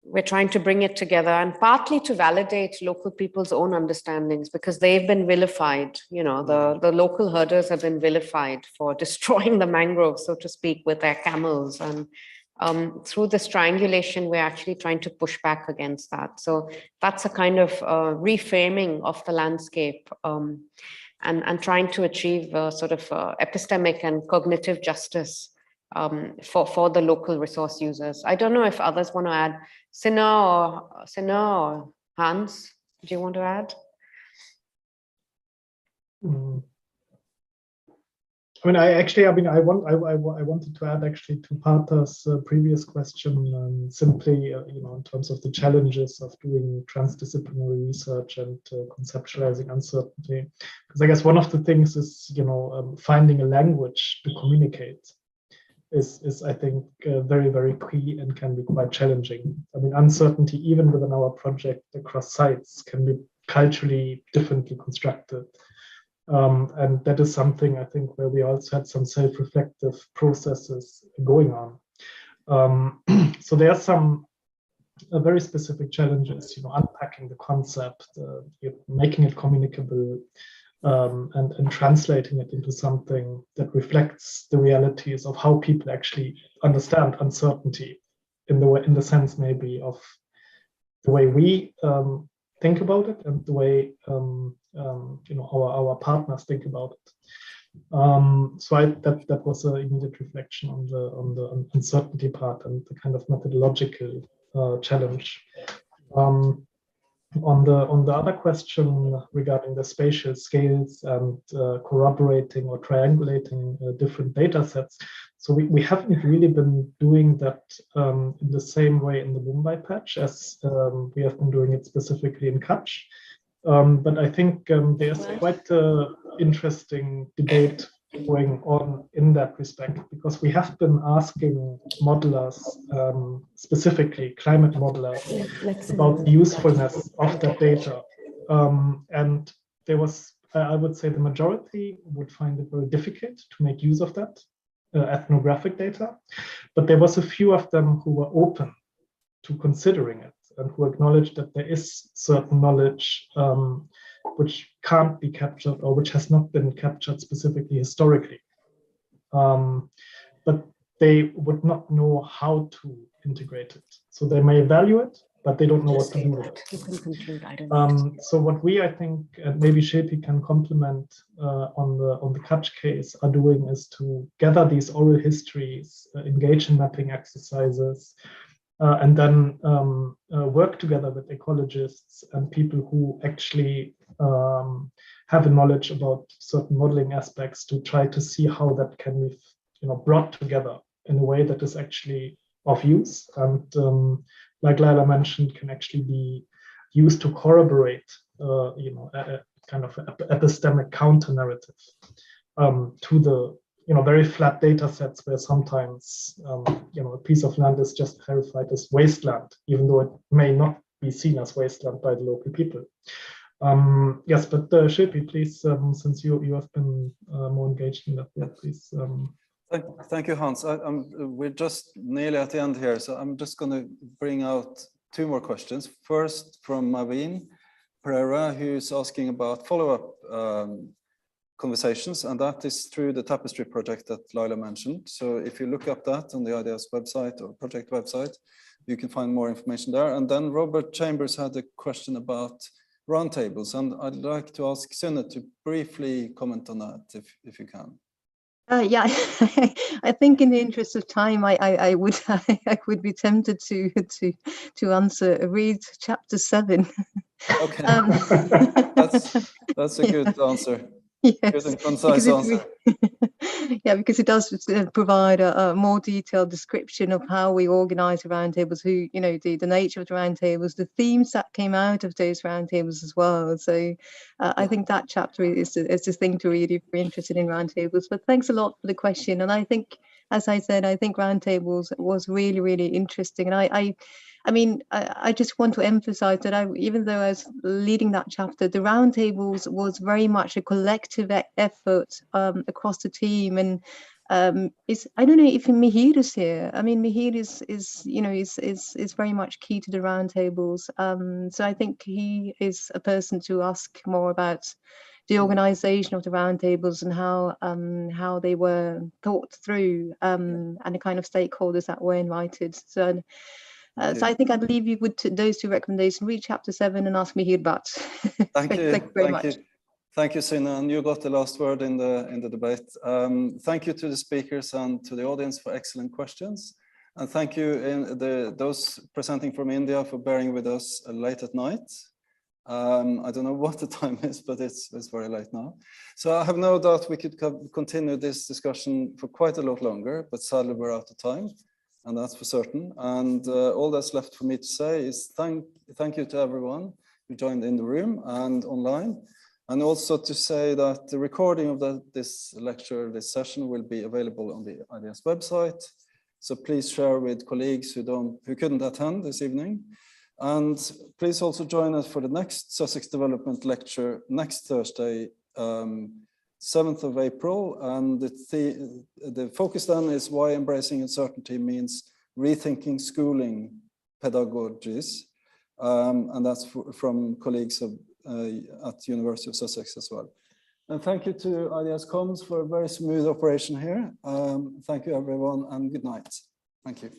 we're trying to bring it together, and partly to validate local people's own understandings, because they've been vilified. You know, the local herders have been vilified for destroying the mangroves, so to speak, with their camels. And through this triangulation, we're actually trying to push back against that. So that's a kind of reframing of the landscape, and trying to achieve sort of epistemic and cognitive justice for the local resource users. I don't know if others want to add. Synne or Hans, do you want to add? I mean, I wanted to add actually to Partha's previous question, simply, you know, in terms of the challenges of doing transdisciplinary research and conceptualizing uncertainty, because I guess one of the things is, you know, finding a language to communicate is I think very, very key and can be quite challenging. I mean, uncertainty, even within our project across sites, can be culturally differently constructed. And that is something I think where we also had some self-reflective processes going on. So there are some very specific challenges, you know, unpacking the concept, making it communicable, and translating it into something that reflects the realities of how people actually understand uncertainty in the sense maybe of the way we think about it and the way you know, our partners think about it. So that was an immediate reflection on the uncertainty part and the kind of methodological challenge. On the other question regarding the spatial scales and corroborating or triangulating different data sets, so we haven't really been doing that in the same way in the Mumbai patch as we have been doing it specifically in Kutch. But I think there's quite an interesting debate going on in that respect, because we have been asking modelers, specifically climate modelers, about the usefulness of that data. And there was, I would say the majority would find it very difficult to make use of that ethnographic data, but there was a few of them who were open to considering it and who acknowledged that there is certain knowledge which can't be captured or which has not been captured specifically historically. But they would not know how to integrate it. So they may value it, but they don't know what to do with it. So what we, I think, maybe Shilpi can complement on the Kutch case are doing is to gather these oral histories, engage in mapping exercises, and then work together with ecologists and people who actually have a knowledge about certain modeling aspects to try to see how that can be, you know, brought together in a way that is actually of use and, like Lyla mentioned, can actually be used to corroborate, you know, a kind of epistemic counter narrative to the, you know, very flat data sets where sometimes, you know, a piece of land is just clarified as wasteland, even though it may not be seen as wasteland by the local people. Yes, but Shilpi, please, since you have been more engaged in that, please. Thank you, Hans. We're just nearly at the end here, so I'm just going to bring out two more questions. First, from Maveen Pereira, who's asking about follow-up conversations, and that is through the Tapestry project that Lyla mentioned. So if you look up that on the IDEAS website or project website, you can find more information there. And then Robert Chambers had a question about roundtables, and I'd like to ask Synne to briefly comment on that, if you can. Yeah, I think in the interest of time, I would I would be tempted to read chapter 7. Okay, that's a good answer. Yes, good and concise answer. Yeah, because it does provide a more detailed description of how we organize the roundtables, who, you know, the nature of the roundtables, the themes that came out of those roundtables as well. So I think that chapter is the thing to read if you're interested in roundtables. But thanks a lot for the question. And I think, as I said, I think roundtables was really, really interesting. And I mean, I just want to emphasize that even though I was leading that chapter, the roundtables was very much a collective effort across the team. And I don't know if Mihir is here. I mean, Mihir is very much key to the roundtables. So I think he is a person to ask more about the organization of the roundtables and how they were thought through and the kind of stakeholders that were invited. So I think I'd leave you with those two recommendations. Read chapter 7 and ask me here about. Thank you. Thank you very much. Thank you, Synne, and you got the last word in the debate. Thank you to the speakers and to the audience for excellent questions. And thank you those presenting from India for bearing with us late at night. I don't know what the time is, but it's very late now. So I have no doubt we could continue this discussion for quite a lot longer, but sadly we're out of time. And that's for certain. And all that's left for me to say is thank you to everyone who joined in the room and online. And also to say that the recording of this lecture, this session, will be available on the IDS website. So please share with colleagues who couldn't attend this evening. And please also join us for the next Sussex Development Lecture next Thursday, 7th of April, and the focus then is why embracing uncertainty means rethinking schooling pedagogies, and that's from colleagues at University of Sussex as well. And thank you to IDS Comms for a very smooth operation here. Thank you everyone and good night. Thank you.